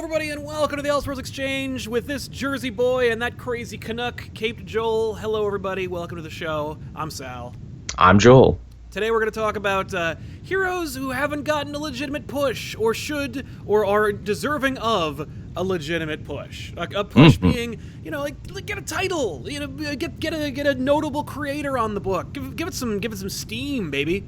everybody, and welcome to the Elseworlds Exchange with this Jersey boy and that crazy Canuck, Caped Joel. Hello, everybody. Welcome to the show. I'm Sal. I'm Joel. Today we're going to talk about heroes who haven't gotten a legitimate push, or should, or are deserving of a legitimate push. A push being, like get a title, get a notable creator on the book. Give it some steam, baby.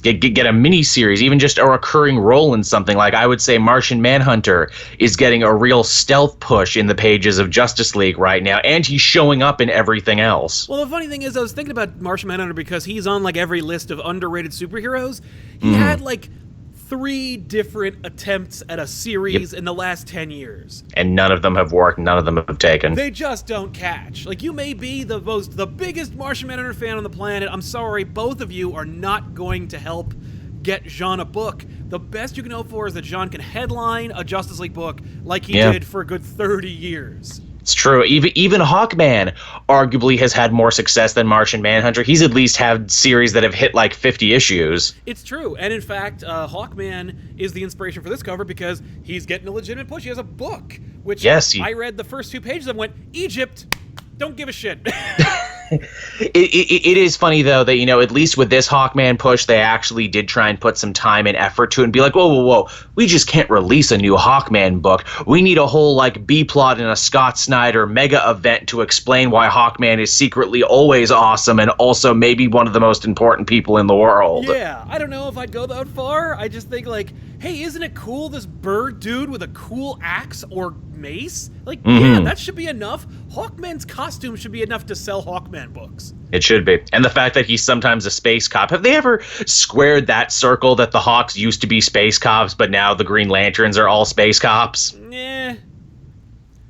Get a mini-series, even just a recurring role in something. Like, I would say Martian Manhunter is getting a real stealth push in the pages of Justice League right now, and he's showing up in everything else. Well, the funny thing is, I was thinking about Martian Manhunter because he's on, like, every list of underrated superheroes. He had, like, 3 different attempts at a series in the last 10 years. And none of them have worked, none of them have taken. They just don't catch. Like, you may be the biggest Martian Manhunter fan on the planet. I'm sorry, both of you are not going to help get Jean a book. The best you can hope for is that Jean can headline a Justice League book like he did for a good 30 years. It's true. Even Hawkman arguably has had more success than Martian Manhunter. He's at least had series that have hit like 50 issues. It's true. And in fact, Hawkman is the inspiration for this cover because he's getting a legitimate push. He has a book, which I read the first 2 pages and went, Egypt, don't give a shit. It is funny, though, that, at least with this Hawkman push, they actually did try and put some time and effort to it and be like, whoa, we just can't release a new Hawkman book. We need a whole, B-plot in a Scott Snyder mega event to explain why Hawkman is secretly always awesome and also maybe one of the most important people in the world. Yeah, I don't know if I'd go that far. I just think, hey, isn't it cool, this bird dude with a cool axe or mace? Yeah, that should be enough. Hawkman's costume should be enough to sell Hawkman books. It should be. And the fact that he's sometimes a space cop. Have they ever squared that circle that the Hawks used to be space cops, but now the Green Lanterns are all space cops?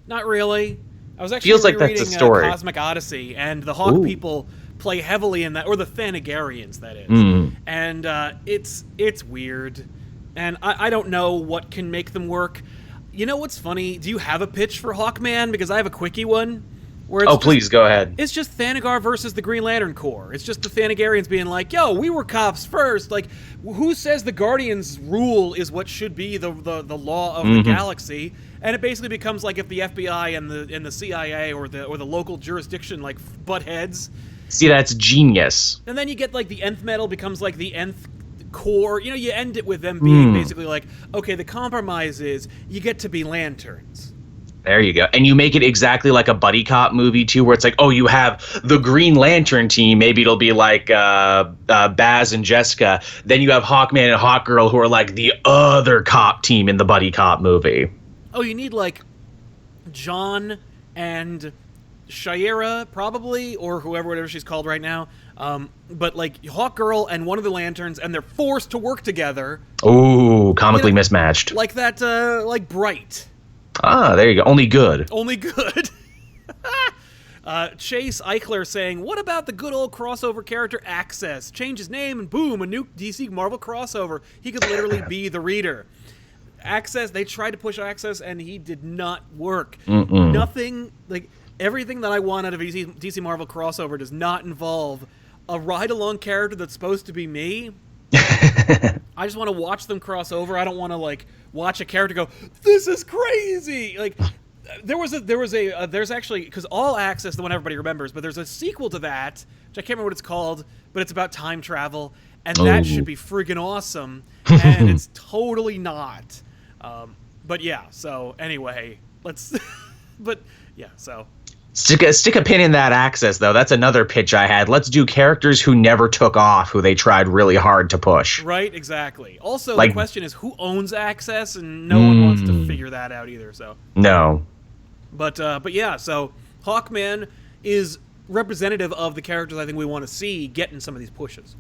Not really. I was actually Feels like that's a story. Cosmic Odyssey, and the Hawk people play heavily in that, or the Thanagarians, that is. And it's weird. And I don't know what can make them work. You know what's funny? Do you have a pitch for Hawkman? Because I have a quickie one. Please, go ahead. It's just Thanagar versus the Green Lantern Corps. It's just the Thanagarians being like, yo, we were cops first. Like, who says the Guardians' rule is what should be the law of the galaxy? And it basically becomes like if the FBI and the CIA or the local jurisdiction, butt heads. See, that's genius. And then you get, the Nth Metal becomes, the Nth Corps. You end it with them being basically okay, the compromise is you get to be lanterns. There you go. And you make it exactly like a buddy cop movie, too, where it's you have the Green Lantern team. Maybe it'll be like Baz and Jessica. Then you have Hawkman and Hawkgirl, who are the other cop team in the buddy cop movie. Oh, you need, John and Shayera, probably, or whatever she's called right now. But Hawkgirl and one of the Lanterns, and they're forced to work together. Ooh, comically mismatched. Like that, Bright. Ah, there you go. Only good. Only good. Chase Eichler saying, what about the good old crossover character Access? Change his name and boom, a new DC Marvel crossover. He could literally be the reader. Access, they tried to push Access and he did not work. Nothing, everything that I want out of a DC Marvel crossover does not involve a ride-along character that's supposed to be me. I just want to watch them cross over. I don't want to watch a character go, this is crazy. There's actually, because All Access, the one everybody remembers, but there's a sequel to that, which I can't remember what it's called, but it's about time travel, and that should be friggin' awesome, and it's totally not. But yeah, so anyway, so. Stick a pin in that Access, though. That's another pitch I had. Let's do characters who never took off, who they tried really hard to push. Right, exactly. Also, the question is, who owns Access? And no one wants to figure that out either. So no. But yeah, so Hawkman is representative of the characters I think we want to see getting some of these pushes.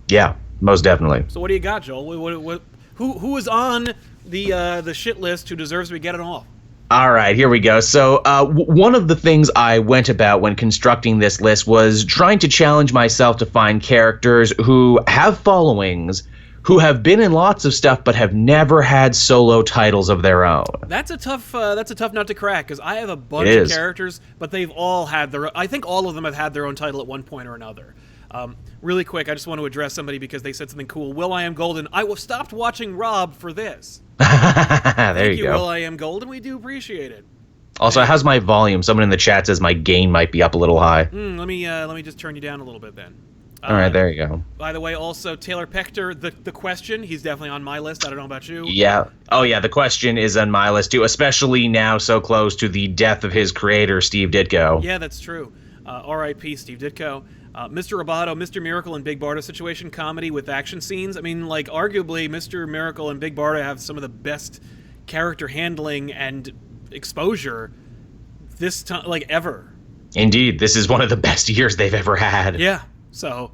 Yeah, most definitely. So what do you got, Joel? Who is on the shit list who deserves to be getting off? All right, here we go. So one of the things I went about when constructing this list was trying to challenge myself to find characters who have followings, who have been in lots of stuff but have never had solo titles of their own. That's a tough nut to crack, because I have a bunch of characters, but they've all had I think all of them have had their own title at one point or another. Really quick, I just want to address somebody because they said something cool. Will I Am Golden. I stopped watching Rob for this. There Thank you you, go. Will I Am Golden. We do appreciate it. Also, how's my volume? Someone in the chat says my gain might be up a little high. Let me just turn you down a little bit then. All right, there you go. By the way, also Taylor Pector, the question, he's definitely on my list. I don't know about you. Yeah. Oh, yeah, the question is on my list, too, especially now so close to the death of his creator, Steve Ditko. Yeah, that's true. R.I.P. Steve Ditko. Mr. Roboto, Mr. Miracle, and Big Barda situation comedy with action scenes. I mean, like, arguably, Mr. Miracle and Big Barda have some of the best character handling and exposure this time, like, ever. Indeed, this is one of the best years they've ever had. Yeah. So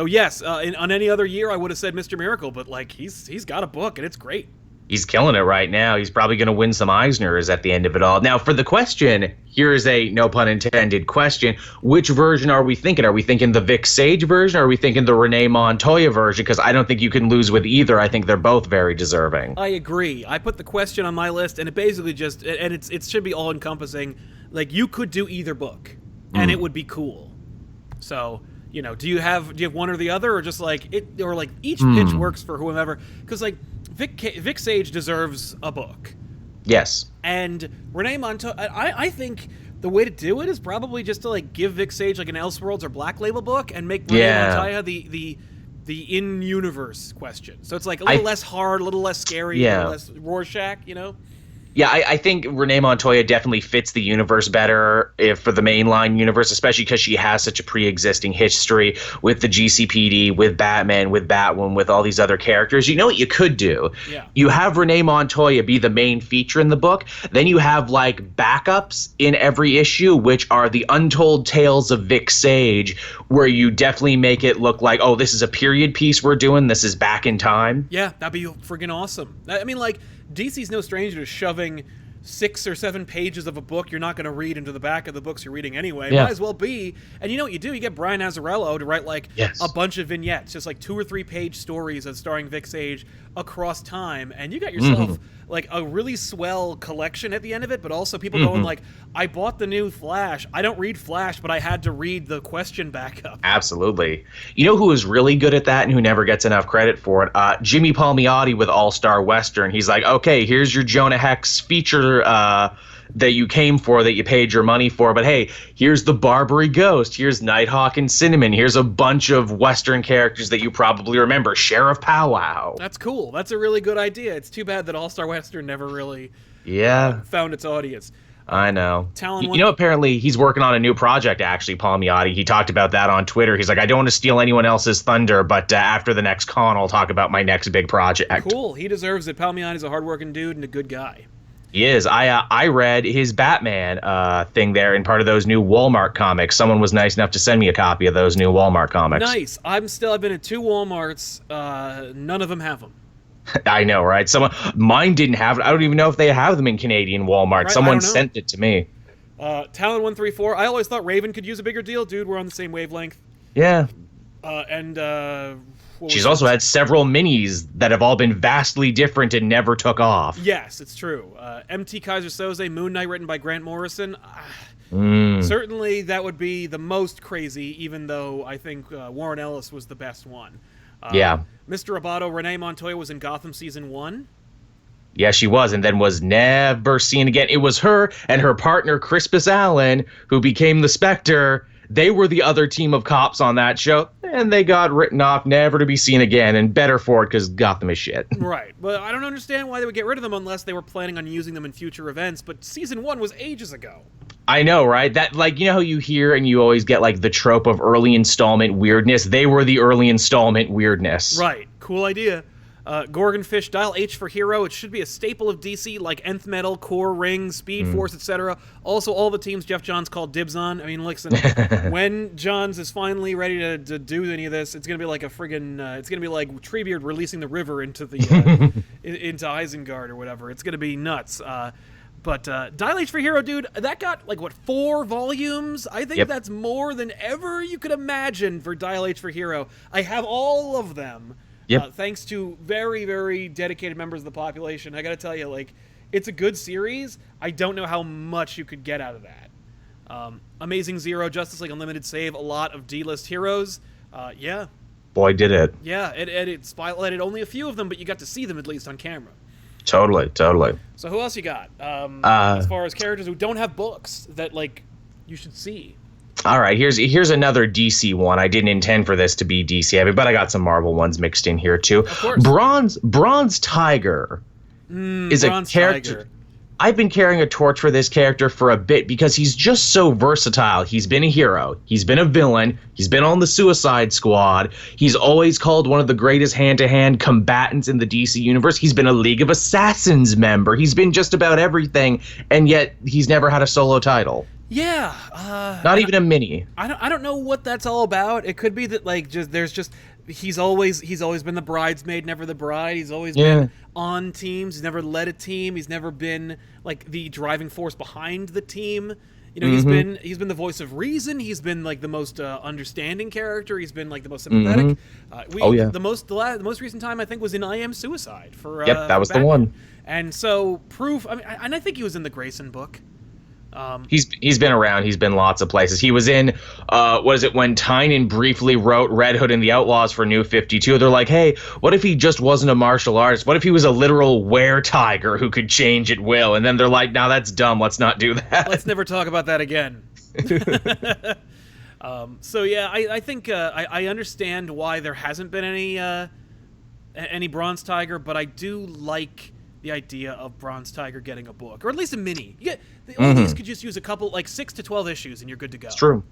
yes, on any other year I would have said Mr. Miracle, but like he's got a book and it's great. He's killing it right now. He's probably going to win some Eisners at the end of it all. Now, for the question, here is a no pun intended question. Which version are we thinking? Are we thinking the Vic Sage version or are we thinking the Renee Montoya version? Because I don't think you can lose with either. I think they're both very deserving. I agree. I put the question on my list and it basically just, and it should be all encompassing. Like you could do either book and it would be cool. So, you know, do you have one or the other, or just like it, or like each pitch works for whomever? Because like Vic Sage deserves a book. Yes. And Renee Montoya, I think the way to do it is probably just to like give Vic Sage like an Elseworlds or Black Label book and make Renee Montoya the in-universe question. So it's like a little less hard, a little less scary, a little less Rorschach, you know? Yeah, I think Renee Montoya definitely fits the universe better for the mainline universe, especially because she has such a pre-existing history with the GCPD, with Batman, with Batwoman, with all these other characters. You know what you could do? Yeah. You have Renee Montoya be the main feature in the book. Then you have like backups in every issue, which are the untold tales of Vic Sage, where you definitely make it look like, oh, this is a period piece we're doing. This is back in time. Yeah, that'd be friggin' awesome. I mean, like, DC's no stranger to shoving 6 or 7 pages of a book you're not going to read into the back of the books you're reading anyway. Yeah. Might as well be. And you know what you do? You get Brian Azzarello to write like a bunch of vignettes, just like 2 or 3 page stories of starring Vic Sage across time, and you got yourself like a really swell collection at the end of it. But also people going like, I bought the new Flash. I don't read Flash, but I had to read the question backup. Absolutely. You know who is really good at that and who never gets enough credit for it? Jimmy Palmiotti with All-Star Western. He's like, okay, here's your Jonah Hex feature that you came for, that you paid your money for, but hey, here's the Barbary Ghost, here's Nighthawk and Cinnamon, here's a bunch of Western characters that you probably remember, Sheriff Powwow. That's cool. That's a really good idea. It's too bad that All-Star Western never really found its audience. I know. You know, apparently he's working on a new project, actually, Palmiotti. He talked about that on Twitter. He's like, I don't want to steal anyone else's thunder, but after the next con, I'll talk about my next big project. Cool. He deserves it. Palmiotti's a hardworking dude and a good guy. He is. I read his Batman thing there in part of those new Walmart comics. Someone was nice enough to send me a copy of those new Walmart comics. Nice. I've been at 2 Walmarts. None of them have them. I know, right? Mine didn't have it. I don't even know if they have them in Canadian Walmart. Right, Someone sent it to me. Talon 134. I always thought Raven could use a bigger deal. Dude, we're on the same wavelength. Yeah. She's also had several minis that have all been vastly different and never took off. Yes, it's true. MT Kaiser Soze, Moon Knight, written by Grant Morrison. Certainly that would be the most crazy, even though I think Warren Ellis was the best one. Mr. Roboto, Renee Montoya was in Gotham Season 1. Yeah, she was, and then was never seen again. It was her and her partner, Crispus Allen, who became the Spectre. They were the other team of cops on that show, and they got written off, never to be seen again, and better for it because Gotham is shit. Right, but I don't understand why they would get rid of them unless they were planning on using them in future events, but Season 1 was ages ago. I know, right? That, like, you know how you hear and you always get, like, the trope of early installment weirdness? They were the early installment weirdness. Right, cool idea. Gorgon Fish, Dial H for Hero. It should be a staple of DC, like Nth Metal, Core Ring, Speed Force, etc. Also, all the teams Jeff Johns called dibs on. I mean, listen, when Johns is finally ready to do any of this, it's gonna be like a friggin', it's gonna be like Treebeard releasing the river into the into Isengard or whatever. It's gonna be nuts. But Dial H for Hero, dude, that got, like, what, 4 volumes? I think that's more than ever you could imagine for Dial H for Hero. I have all of them. Thanks to very, very dedicated members of the population. I gotta tell you, like, it's a good series. I don't know how much you could get out of that. Amazing Zero, Justice League Unlimited save a lot of D-list heroes. Yeah. Boy, did it. Yeah, it spotlighted only a few of them, but you got to see them at least on camera. Totally. So who else you got? As far as characters who don't have books that like you should see. All right, here's another DC one. I didn't intend for this to be DC heavy, but I got some Marvel ones mixed in here too. Of course. Bronze Tiger is Bronze a character. Tiger. I've been carrying a torch for this character for a bit because he's just so versatile. He's been a hero. He's been a villain. He's been on the Suicide Squad. He's always called one of the greatest hand-to-hand combatants in the DC universe. He's been a League of Assassins member. He's been just about everything, and yet he's never had a solo title. Yeah. Not even a mini. I don't know what that's all about. It could be that like he's always been the bridesmaid, never the bride. He's always been on teams. He's never led a team. He's never been like the driving force behind the team. You know, he's been the voice of reason. He's been like the most understanding character. He's been like the most sympathetic. The most recent time I think was in I Am Suicide for that was Batman. the one. And so proof. I mean, and I think he was in the Grayson book. He's been around. He's been lots of places. He was in when Tynion briefly wrote Red Hood and the Outlaws for New 52. They're like, hey, what if he just wasn't a martial artist? What if he was a literal were-tiger who could change at will? And then they're like, no, that's dumb. Let's not do that. Let's never talk about that again. So yeah, I think I understand why there hasn't been any Bronze Tiger, but I do like the idea of Bronze Tiger getting a book, or at least a mini. All these could just use a couple, like 6 to 12 issues, and you're good to go. It's true.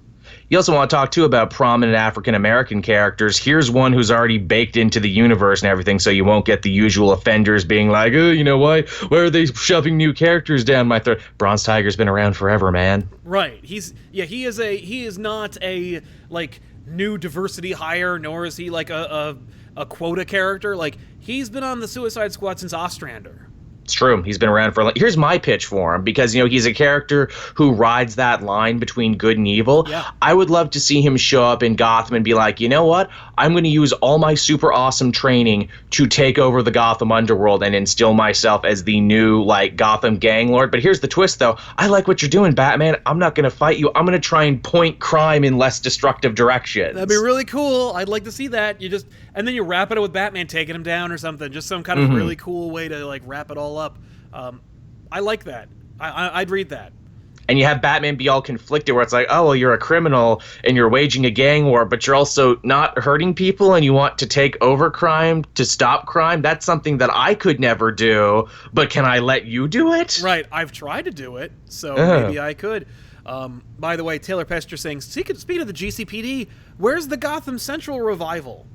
You also want to talk, too, about prominent African-American characters. Here's one who's already baked into the universe and everything, so you won't get the usual offenders being like, oh, you know, why are they shoving new characters down my throat? Bronze Tiger's been around forever, man. Right. He is not a, like, new diversity hire, nor is he, like, a quota character. Like, he's been on the Suicide Squad since Ostrander. It's true. He's been around for here's my pitch for him, because, you know, he's a character who rides that line between good and evil. Yeah. I would love to see him show up in Gotham and be like, you know what? I'm going to use all my super awesome training to take over the Gotham underworld and instill myself as the new, like, Gotham gang lord. But here's the twist, though. I like what you're doing, Batman. I'm not going to fight you. I'm going to try and point crime in less destructive directions. That'd be really cool. I'd like to see that. And then you wrap it up with Batman taking him down or something. Just some kind of really cool way to, like, wrap it all up. I like that. I'd read that. And you have Batman be all conflicted where it's like, oh, well, you're a criminal and you're waging a gang war, but you're also not hurting people and you want to take over crime to stop crime. That's something that I could never do, but can I let you do it? Right. I've tried to do it, so maybe I could. By the way, Taylor Pester saying, speaking of the GCPD, where's the Gotham Central revival?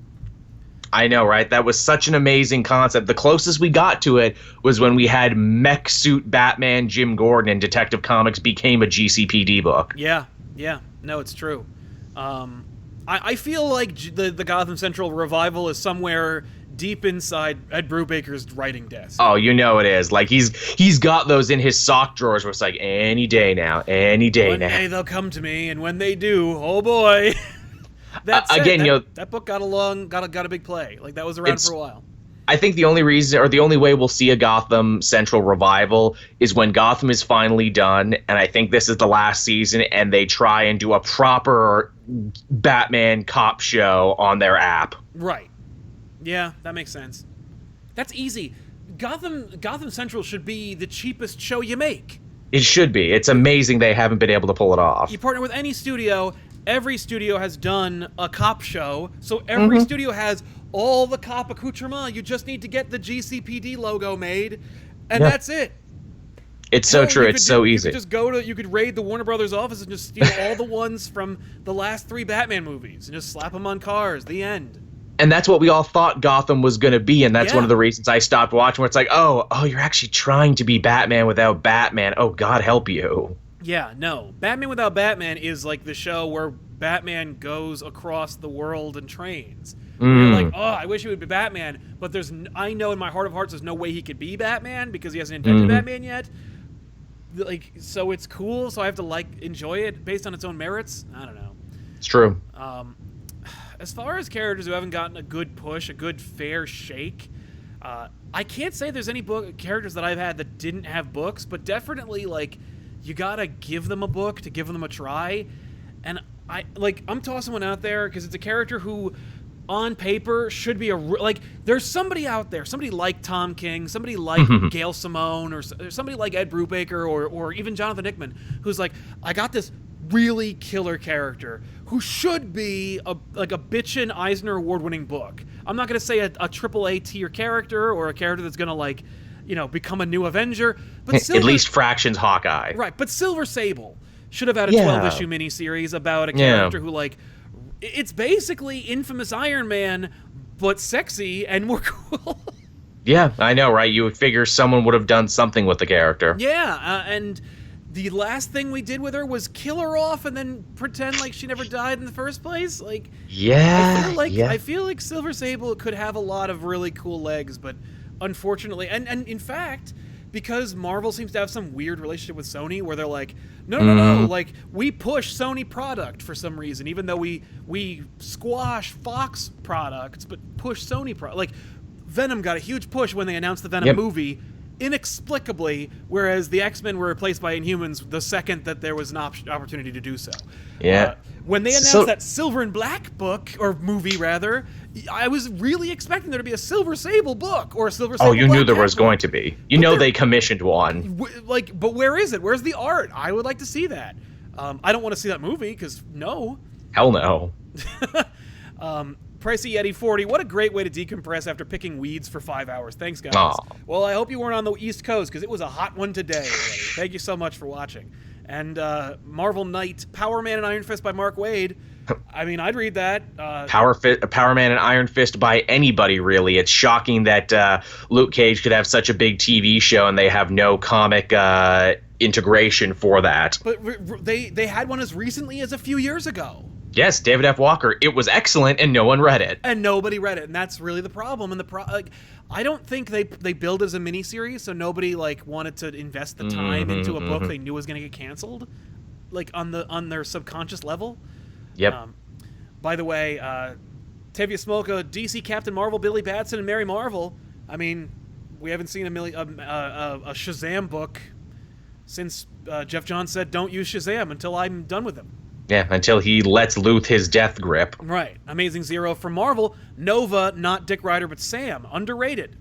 I know, right? That was such an amazing concept. The closest we got to it was when we had Mech Suit Batman Jim Gordon and Detective Comics became a GCPD book. Yeah. No, it's true. I feel like the Gotham Central revival is somewhere deep inside Ed Brubaker's writing desk. Oh, you know it is. Like, he's got those in his sock drawers where it's like, any day now. One day they'll come to me, and when they do, oh boy. That book got a big play. Like, that was around for a while. I think the only reason, or the only way we'll see a Gotham Central revival is when Gotham is finally done, and I think this is the last season, and they try and do a proper Batman cop show on their app. Right. Yeah, that makes sense. That's easy. Gotham Central should be the cheapest show you make. It should be. It's amazing they haven't been able to pull it off. You partner with any studio. Every studio has done a cop show, so every studio has all the cop accoutrement. You just need to get the GCPD logo made, and that's it. It's so true. It's so easy. You could raid the Warner Brothers office and just steal all the ones from the last 3 Batman movies and just slap them on cars. The end. And that's what we all thought Gotham was going to be, and that's one of the reasons I stopped watching, where it's like, oh, you're actually trying to be Batman without Batman. Oh, God help you. Yeah, no. Batman Without Batman is like the show where Batman goes across the world and trains. You're like, oh, I wish he would be Batman, but I know in my heart of hearts there's no way he could be Batman because he hasn't invented Batman yet. Like, so it's cool, so I have to enjoy it based on its own merits. I don't know. It's true. As far as characters who haven't gotten a good push, a good fair shake, I can't say there's any characters that I've had that didn't have books, but definitely, like, you gotta give them a book to give them a try. And I'm tossing one out there because it's a character who, on paper, should be there's somebody out there, somebody like Tom King, somebody like Gail Simone, or somebody like Ed Brubaker, or even Jonathan Hickman, who's like, I got this really killer character who should be a bitchin' Eisner Award-winning book. I'm not gonna say a AAA tier character or a character that's gonna become a new Avenger, but at least Fraction's Hawkeye. Right, but Silver Sable should have had a 12-issue miniseries about a character who, it's basically Infamous Iron Man, but sexy and more cool. Yeah, I know, right? You would figure someone would have done something with the character. Yeah, and the last thing we did with her was kill her off and then pretend like she never died in the first place. I feel like Silver Sable could have a lot of really cool legs, but unfortunately, and in fact, because Marvel seems to have some weird relationship with Sony where they're like, no, like, we push Sony product for some reason, even though we squash Fox products, but push Sony product. Like, Venom got a huge push when they announced the Venom movie, inexplicably, whereas the X-Men were replaced by Inhumans the second that there was an opportunity to do so. Yeah. When they announced that Silver and Black book, or movie rather, I was really expecting there to be a Silver Sable book or a Silver Sable. Oh, you knew there was going to be. They commissioned one. But where is it? Where's the art? I would like to see that. I don't want to see that movie because no. Hell no. Pricey Yeti 40, what a great way to decompress after picking weeds for 5 hours. Thanks, guys. Aww. Well, I hope you weren't on the East Coast because it was a hot one today already. Thank you so much for watching. And Marvel Knight, Power Man and Iron Fist by Mark Waid. I mean, I'd read that. Power Man and Iron Fist by anybody, really. It's shocking that Luke Cage could have such a big TV show and they have no comic integration for that. But they had one as recently as a few years ago. Yes, David F. Walker. It was excellent, and no one read it. And nobody read it, and that's really the problem. And I don't think they billed as a miniseries, so nobody wanted to invest the time into a book they knew was going to get canceled, on their subconscious level. Yep. By the way, Tevye Smolka, DC Captain Marvel, Billy Batson, and Mary Marvel. I mean, we haven't seen a Shazam book since Jeff Johns said, "Don't use Shazam until I'm done with him." Yeah, until he lets loose his death grip. Right. Amazing Zero from Marvel. Nova, not Dick Ryder, but Sam. Underrated.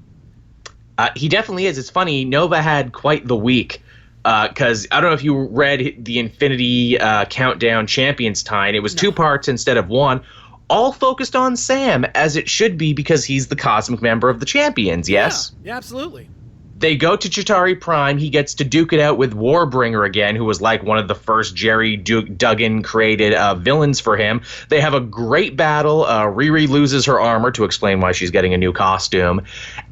He definitely is. It's funny. Nova had quite the week. Because I don't know if you read the Infinity Countdown Champions tie. It was 2 parts instead of 1. All focused on Sam, as it should be, because he's the cosmic member of the Champions, yes? Yeah, absolutely. They go to Chitauri Prime. He gets to duke it out with Warbringer again, who was one of the first Jerry Duggan created villains for him. They have a great battle. Riri loses her armor to explain why she's getting a new costume.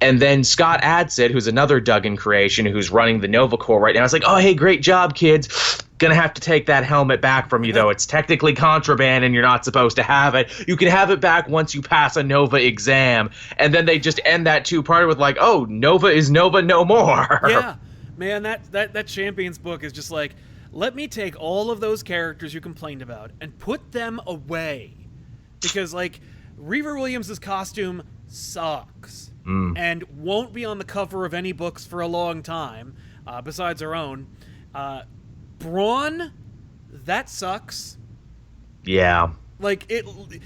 And then Scott Adsit, who's another Duggan creation, who's running the Nova Corps right now, is like, oh, hey, great job, kids. Gonna have to take that helmet back from you, though. It's technically contraband and you're not supposed to have it. You can have it back once you pass a Nova exam. And then they just end that 2-parter with oh, Nova is Nova no more. Yeah, man, that Champions book is just let me take all of those characters you complained about and put them away. Because, Reaver Williams' costume sucks and won't be on the cover of any books for a long time, besides our own. Brawn, that sucks. Yeah.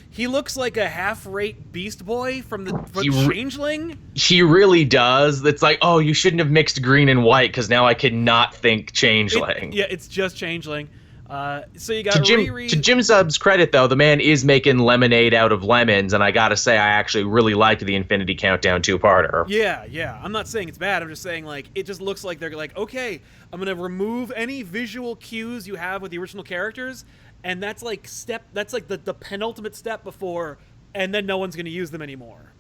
He looks like a half-rate Beast Boy from Changeling. He really does. It's oh, you shouldn't have mixed green and white because now I cannot think Changeling. It's just Changeling. So you got Riri. To Jim Zub's credit, though, the man is making lemonade out of lemons, and I gotta say, I actually really liked the Infinity Countdown 2-parter. Yeah. I'm not saying it's bad. I'm just saying, it just looks like they're okay, I'm gonna remove any visual cues you have with the original characters, and that's the penultimate step before, and then no one's gonna use them anymore.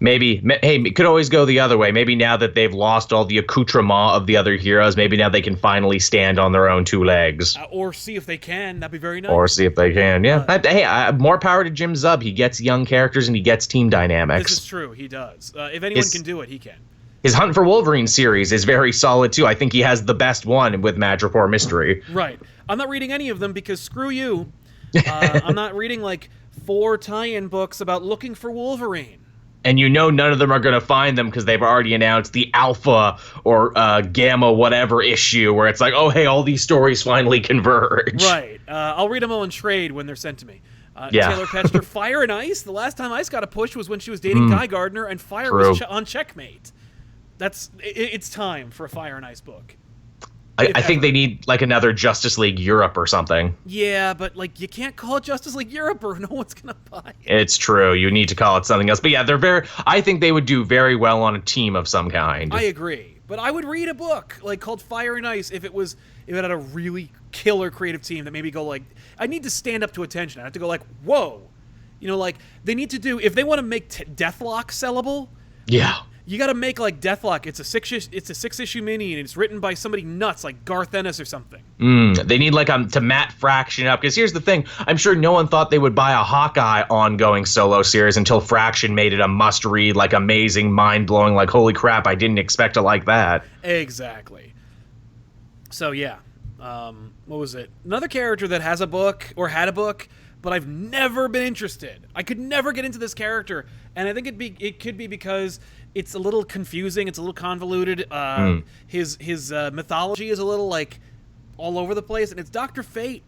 Maybe, hey, it could always go the other way. Maybe now that they've lost all the accoutrement of the other heroes, maybe now they can finally stand on their own 2 legs. Or see if they can. That'd be very nice. Or see if they can, yeah. Hey, more power to Jim Zub. He gets young characters and he gets team dynamics. This is true. He does. If anyone can do it, he can. His Hunt for Wolverine series is very solid, too. I think he has the best one with Madripoor Mystery. Right. I'm not reading any of them because screw you. I'm not reading 4 tie-in books about looking for Wolverine. And none of them are going to find them because they've already announced the Alpha or Gamma whatever issue where it's like, oh, hey, all these stories finally converge. Right. I'll read them all in trade when they're sent to me. Taylor Petcher, Fire and Ice. The last time Ice got a push was when she was dating Guy Gardner, and Fire was on Checkmate. It's time for a Fire and Ice book. I think they need like another Justice League Europe or something. Yeah, but like you can't call it Justice League Europe or no one's gonna buy it. It's true. You need to call it something else. But yeah, I think they would do very well on a team of some kind. I agree. But I would read a book like called Fire and Ice if it had a really killer creative team that maybe go like, I need to stand up to attention. I have to go like, whoa. Like they need to do, if they want to make Deathlock sellable. Yeah. You got to make like Deathlock. It's a 6-issue mini, and it's written by somebody nuts like Garth Ennis or something. They need like to Matt Fraction up, because here's the thing: I'm sure no one thought they would buy a Hawkeye ongoing solo series until Fraction made it a must-read, like amazing, mind-blowing, like holy crap, I didn't expect it like that. Exactly. So yeah, what was it? Another character that has a book or had a book, but I've never been interested. I could never get into this character, and I think it could be because it's a little confusing. It's a little convoluted. His mythology is a little like all over the place, and it's Dr. Fate.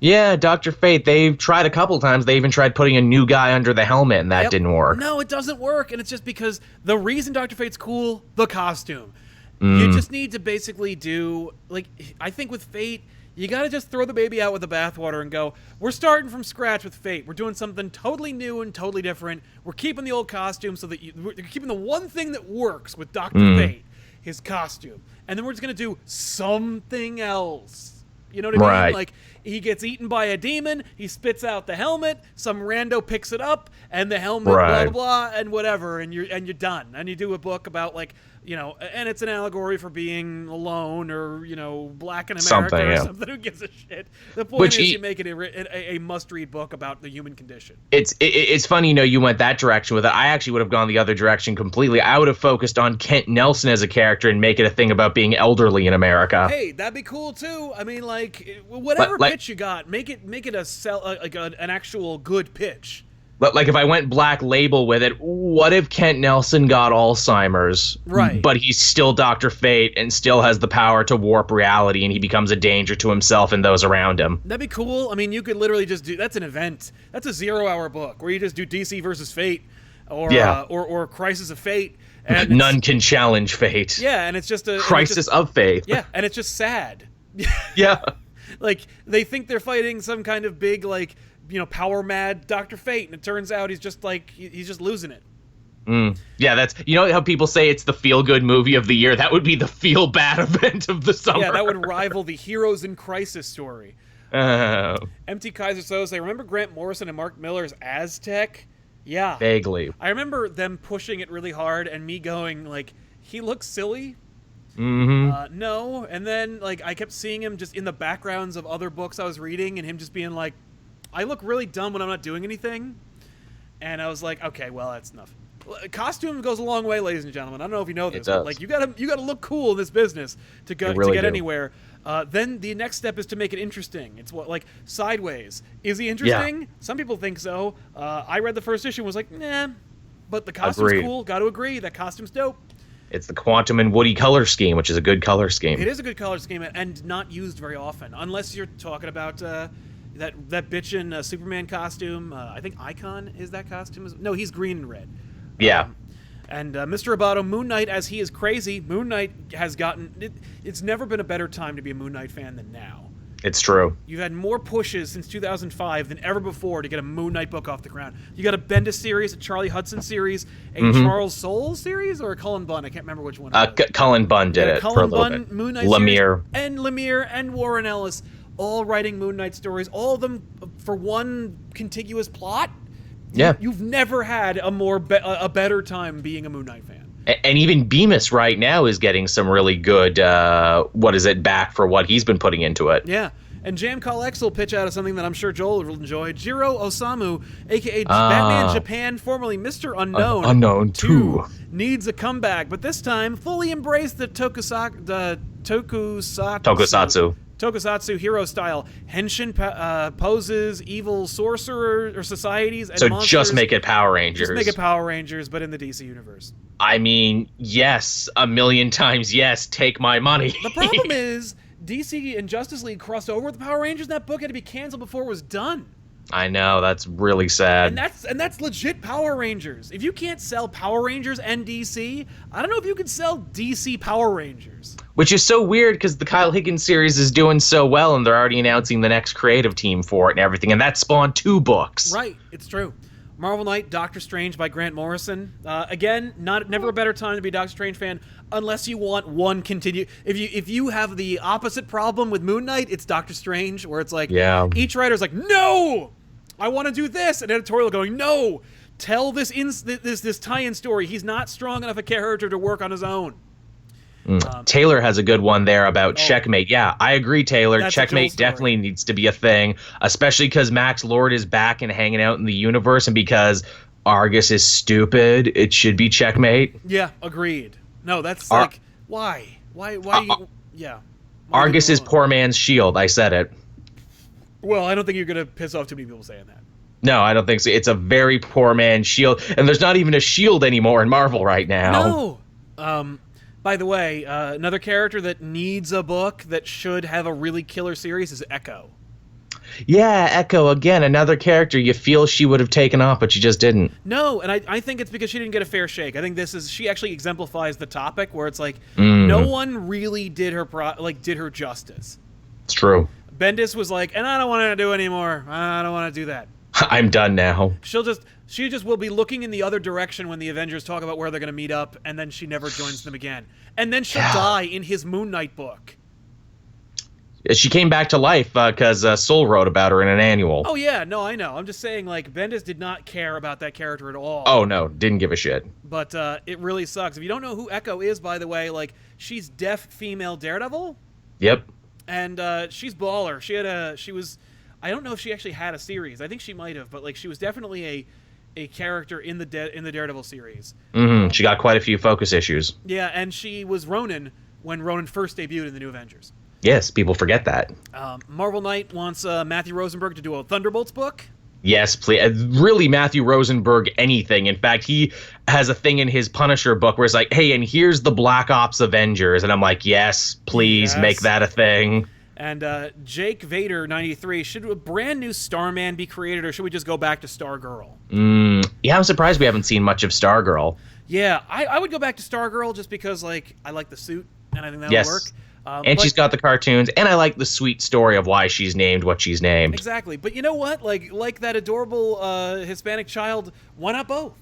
Yeah, Dr. Fate. They've tried a couple times. They even tried putting a new guy under the helmet, and that didn't work. No, it doesn't work, and it's just because the reason Dr. Fate's cool, the costume. You just need to basically do like I think with Fate. You got to just throw the baby out with the bathwater and go, we're starting from scratch with Fate. We're doing something totally new and totally different. We're keeping the old costume so that we're keeping the one thing that works with Dr. Fate, his costume. And then we're just going to do something else. You know what I mean? Like, he gets eaten by a demon, he spits out the helmet, some rando picks it up, and the helmet, blah, blah, blah, and whatever, and you're done. And you do a book about, like, and it's an allegory for being alone or, black in America or something. Who gives a shit? The point is you make it a must-read book about the human condition. It's funny, you went that direction with it. I actually would have gone the other direction completely. I would have focused on Kent Nelson as a character and make it a thing about being elderly in America. Hey, that'd be cool too. I mean, like, whatever pitch you got, make it an actual good pitch. But like if I went Black Label with it, what if Kent Nelson got Alzheimer's, but he's still Dr. Fate and still has the power to warp reality, and he becomes a danger to himself and those around him? That'd be cool. I mean, you could literally just do, that's an event. That's a 0-hour book where you just do DC versus Fate or Crisis of Fate. And none can challenge Fate. Yeah, and it's just a Crisis of Fate. Yeah, and it's just sad. Yeah. Like, they think they're fighting some kind of big, like, power mad Dr. Fate, and it turns out he's just losing it. Yeah, that's how people say it's the feel-good movie of the year. That would be the feel-bad event of the summer. Yeah, that would rival the Heroes in Crisis story. MT Kaiser Sose, remember Grant Morrison and Mark Miller's Aztec? Yeah. Vaguely. I remember them pushing it really hard and me going, like, he looks silly. No. And then, like, I kept seeing him just in the backgrounds of other books I was reading and him just being like, I look really dumb when I'm not doing anything. And I was like, okay, well, that's enough. Costume goes a long way, ladies and gentlemen. I don't know if you know this, but like you gotta look cool in this business to get anywhere. Then the next step is to make it interesting. It's like Sideways. Is he interesting? Yeah. Some people think so. I read the first issue and was like, nah. But the costume's cool. Got to agree. That costume's dope. It's the Quantum and Woody color scheme, which is a good color scheme. It is a good color scheme and not used very often, unless you're talking about that bitchin' Superman costume. I think Icon is that costume. No, he's green and red. Yeah. And Mr. Roboto, Moon Knight, as he is crazy, Moon Knight has gotten... It's never been a better time to be a Moon Knight fan than now. It's true. You've had more pushes since 2005 than ever before to get a Moon Knight book off the ground. You got a Bendis series, a Charlie Hudson series, a Charles Soule series, or a Cullen Bunn? I can't remember which one it was. Cullen Bunn did it Cullen for a little Bunn, bit. Moon Knight Lemire. series, and Lemire and Warren Ellis, all writing Moon Knight stories, all of them for one contiguous plot. Yeah. You've never had a better time being a Moon Knight fan. And even Bemis right now is getting some really good, back for what he's been putting into it. Yeah. And Jam Call X will pitch out of something that I'm sure Joel will enjoy. Jiro Osamu, a.k.a. Batman Japan, formerly Mr. Unknown. Unknown 2. Needs a comeback, but this time fully embrace the tokusatsu. Tokusatsu hero style. Henshin poses evil sorcerer or societies and So monsters. just make it Power Rangers. Just make it Power Rangers, but in the DC universe. I mean, yes, a million times yes, take my money. The problem is DC and Justice League crossed over with the Power Rangers. That book had to be canceled before it was done. I know, that's really sad. And that's legit Power Rangers. If you can't sell Power Rangers and DC, I don't know if you could sell DC Power Rangers. Which is so weird because the Kyle Higgins series is doing so well and they're already announcing the next creative team for it and everything, and that spawned 2 books. Right, it's true. Marvel Knight, Doctor Strange by Grant Morrison. Again, never a better time to be a Doctor Strange fan unless you want one continue. If you have the opposite problem with Moon Knight, it's Doctor Strange, where it's like each writer's like, no, I want to do this, and editorial going, no, tell this tie-in story. He's not strong enough a character to work on his own. Taylor has a good one there about Checkmate. Yeah, I agree, Taylor. Checkmate definitely needs to be a thing, especially because Max Lord is back and hanging out in the universe, and because Argus is stupid, it should be Checkmate. Yeah, agreed. No, that's like, why? Yeah. Argus is poor man's shield. I said it. Well, I don't think you're going to piss off too many people saying that. No, I don't think so. It's a very poor man's shield, and there's not even a shield anymore in Marvel right now. No. By the way, another character that needs a book that should have a really killer series is Echo. Yeah, Echo, again, another character you feel she would have taken off, but she just didn't. No, and I think it's because she didn't get a fair shake. I think she actually exemplifies the topic where it's like, no one really did her justice. It's true. Bendis was like, and I don't want to do anymore. I don't want to do that. I'm done now. She just will be looking in the other direction when the Avengers talk about where they're going to meet up, and then she never joins them again. And then she'll die in his Moon Knight book. She came back to life because Soul wrote about her in an annual. Oh, yeah. No, I know. I'm just saying, like, Bendis did not care about that character at all. Oh, no. Didn't give a shit. But it really sucks. If you don't know who Echo is, by the way, like, she's deaf female Daredevil. Yep. And she's baller. I don't know if she actually had a series. I think she might have, but like she was definitely a character in the Daredevil series. She got quite a few focus issues. Yeah, and she was Ronin when Ronin first debuted in the New Avengers. Yes, people forget that. Marvel Knight wants Matthew Rosenberg to do a Thunderbolts book. Yes, please. Really, Matthew Rosenberg, anything. In fact, he has a thing in his Punisher book where it's like, hey, and here's the Black Ops Avengers. And I'm like, yes, please make that a thing. And Jake Vader 93, should a brand new Starman be created, or should we just go back to Stargirl? Yeah, I'm surprised we haven't seen much of Stargirl. Yeah, I would go back to Stargirl just because like I like the suit and I think that would work. And she's got the cartoons, and I like the sweet story of why she's named what she's named. Exactly, but you know what? Like that adorable Hispanic child, why not both?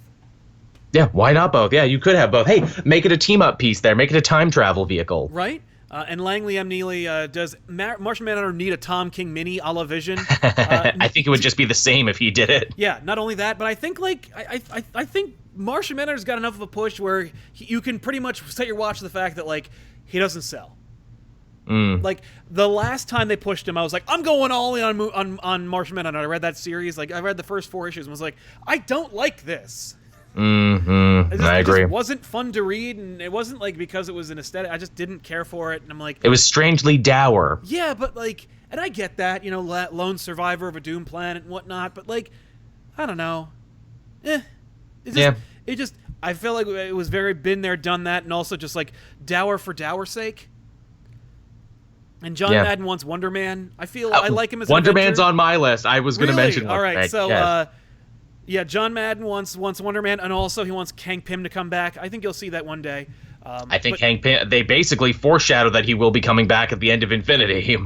Yeah, why not both? Yeah, you could have both. Hey, make it a team-up piece there. Make it a time travel vehicle. Right? And Langley M. Neely, does Martian Manhunter need a Tom King mini a la Vision? I think it would just be the same if he did it. Yeah, not only that, but I think I think Martian Manhunter's got enough of a push where you can pretty much set your watch to the fact that like he doesn't sell. Like the last time they pushed him, I was like, I'm going all in on Martian Manhunter. I read that series, like I read the first 4 issues and was like, I don't like this. I agree. It just wasn't fun to read, and it wasn't like because it was an aesthetic. I just didn't care for it, and I'm like, it was strangely dour. Yeah, but like, and I get that, you know, lone survivor of a doomed planet and whatnot, but like, I don't know, it just I feel like it was very been there, done that, and also just like dour for dour's sake. And John Madden wants Wonder Man. I feel I like him as Wonder Man's on my list. I was going to mention. All right, so. Yeah, John Madden wants Wonder Man, and also he wants Hank Pym to come back. I think you'll see that one day. I think Hank Pym, they basically foreshadow that he will be coming back at the end of Infinity.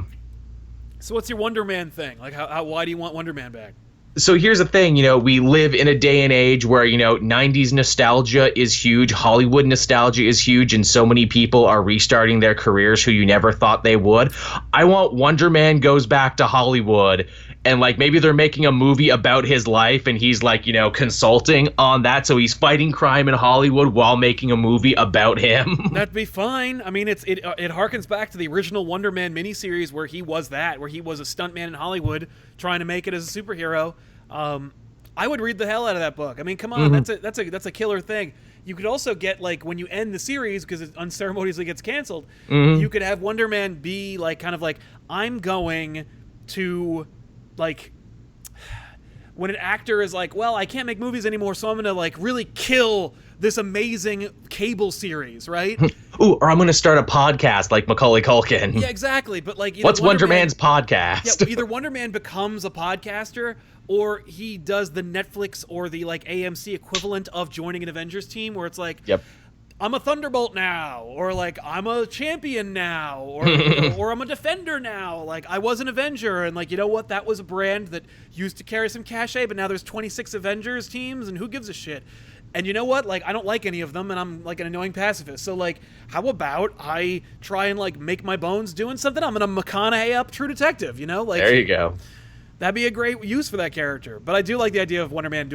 So what's your Wonder Man thing? Like, why do you want Wonder Man back? So here's the thing, you know, we live in a day and age where, you know, 90s nostalgia is huge, Hollywood nostalgia is huge, and so many people are restarting their careers who you never thought they would. I want Wonder Man goes back to Hollywood, and like maybe they're making a movie about his life and he's like, you know, consulting on that, so he's fighting crime in Hollywood while making a movie about him. That'd be fine. I mean, it harkens back to the original Wonder Man miniseries where he was a stuntman in Hollywood trying to make it as a superhero. I would read the hell out of that book. I mean, come on, that's a killer thing. You could also get, like, when you end the series, because it unceremoniously gets canceled, Mm-hmm. you could have Wonder Man be, like, kind of like, I'm going to, like, when an actor is like, well, I can't make movies anymore, so I'm going to, like, really kill this amazing cable series, right? Ooh, or I'm going to start a podcast like Macaulay Culkin. Yeah, exactly. But, like, What's Wonder Man's podcast? Yeah, either Wonder Man becomes a podcaster, or he does the Netflix or the, like, AMC equivalent of joining an Avengers team, where it's like, Yep. I'm a Thunderbolt now, or, like, I'm a champion now, or or I'm a defender now. Like, I was an Avenger, and, like, you know what? That was a brand that used to carry some cachet, but now there's 26 Avengers teams, and who gives a shit? And you know what? Like, I don't like any of them, and I'm, like, an annoying pacifist. So, like, how about I try and, like, make my bones doing something? I'm gonna McConaughey up True Detective, you know? Like, There you go. that'd be a great use for that character. But I do like the idea of Wonder Man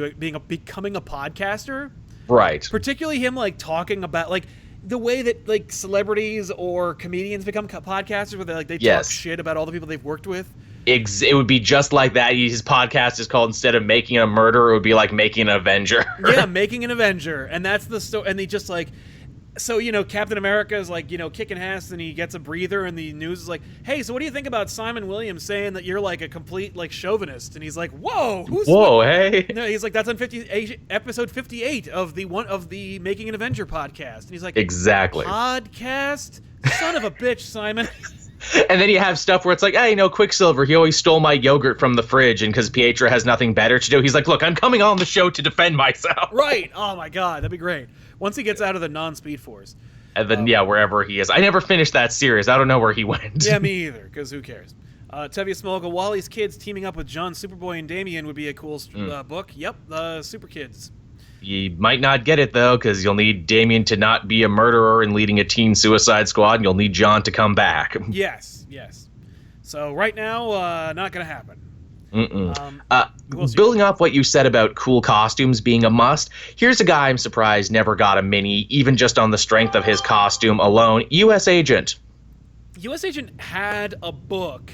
becoming a podcaster. Right. Particularly him, like, talking about, like, the way that, like, celebrities or comedians become podcasters, where they Yes. talk shit about all the people they've worked with. It would be just like that. His podcast is called, instead of making a murderer, it would be like making an Avenger. Yeah, making an Avenger. And that's the story. And they just, like, so, you know, Captain America is, like, you know, kicking ass, and he gets a breather, and the news is like, hey, so what do you think about Simon Williams saying that you're, like, a complete, like, chauvinist? And he's like, whoa, Hey. No, he's like, that's on episode 58 of the Making an Avenger podcast. And he's like, Exactly. podcast? Son of a bitch, Simon. And then you have stuff where it's like, hey, you know, Quicksilver, he always stole my yogurt from the fridge, and because Pietro has nothing better to do, he's like, look, I'm coming on the show to defend myself. Right. Oh, my God. That'd be great. Once he gets out of the non-Speed Force. And then, wherever he is. I never finished that series. I don't know where he went. Yeah, me either, because who cares? Tevye Smolka, Wally's Kids teaming up with John Superboy and Damian would be a cool book. Yep, Super Kids. You might not get it, though, because you'll need Damien to not be a murderer and leading a teen suicide squad, and you'll need John to come back. Yes. So right now, not going to happen. Building off what you said about cool costumes being a must, here's a guy I'm surprised never got a mini, even just on the strength of his costume alone. U.S. Agent. U.S. Agent had a book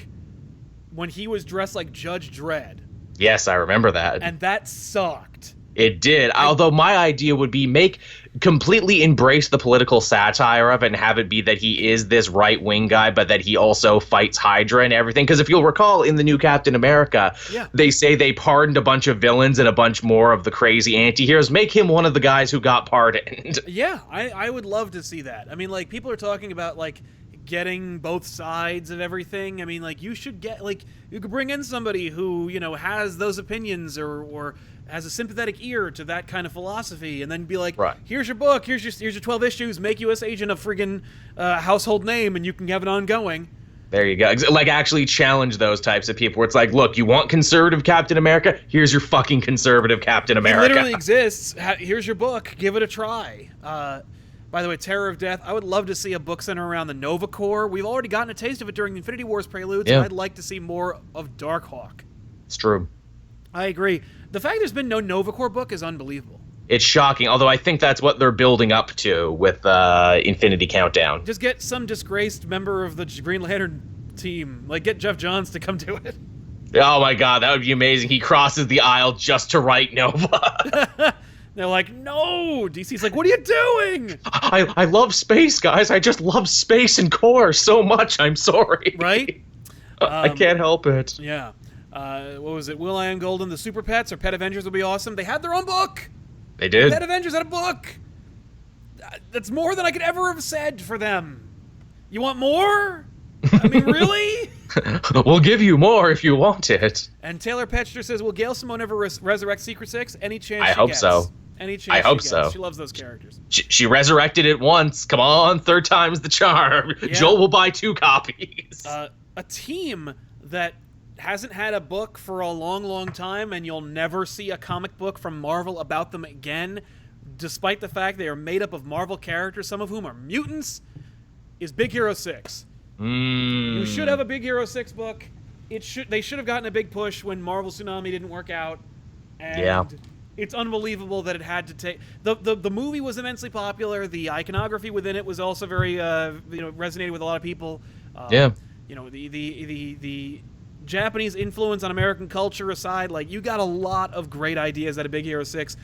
when he was dressed like Judge Dredd. Yes, I remember that. And that sucked. It did. Although my idea would be completely embrace the political satire of it and have it be that he is this right-wing guy, but that he also fights Hydra and everything. Because if you'll recall, in the new Captain America, they say they pardoned a bunch of villains and a bunch more of the crazy anti-heroes. Make him one of the guys who got pardoned. Yeah, I would love to see that. I mean, like, people are talking about, like, getting both sides of everything. I mean, like, you should get, like, you could bring in somebody who, you know, has those opinions or has a sympathetic ear to that kind of philosophy, and then be like, right, here's your book, here's your 12 issues, make U.S. Agent a friggin' household name, and you can have it ongoing. There you go. Like, actually challenge those types of people where it's like, look, you want conservative Captain America? Here's your fucking conservative Captain America. It literally exists. Here's your book. Give it a try. By the way, Terror of Death, I would love to see a book centered around the Nova Corps. We've already gotten a taste of it during the Infinity Wars preludes, and I'd like to see more of Darkhawk. It's true. I agree. The fact there's been no Nova Corps book is unbelievable. It's shocking, although I think that's what they're building up to with Infinity Countdown. Just get some disgraced member of the Green Lantern team. Like, get Jeff Johns to come do it. Oh my god, that would be amazing. He crosses the aisle just to write Nova. They're like, no! DC's like, what are you doing? I love space, guys. I just love space and core so much. I'm sorry. Right? I can't help it. Yeah. What was it? Will I Am Golden, the Super Pets, or Pet Avengers would be awesome. They had their own book. They did. Pet Avengers had a book. That's more than I could ever have said for them. You want more? I mean, really? We'll give you more if you want it. And Taylor Petcher says, will Gail Simone ever resurrect Secret Six? Any chance I she hope gets. so. Any chance I hope she so. gets. She loves those characters. She resurrected it once. Come on, third time's the charm. Yeah. Joel will buy 2 copies. A team that hasn't had a book for a long, long time, and you'll never see a comic book from Marvel about them again, despite the fact they are made up of Marvel characters, some of whom are mutants, is Big Hero 6. You should have a Big Hero 6 book. They should have gotten a big push when Marvel Tsunami didn't work out. And it's unbelievable that it had to take... The movie was immensely popular. The iconography within it was also very, resonated with a lot of people. You know, the Japanese influence on American culture aside, like, you got a lot of great ideas out of Big Hero 6.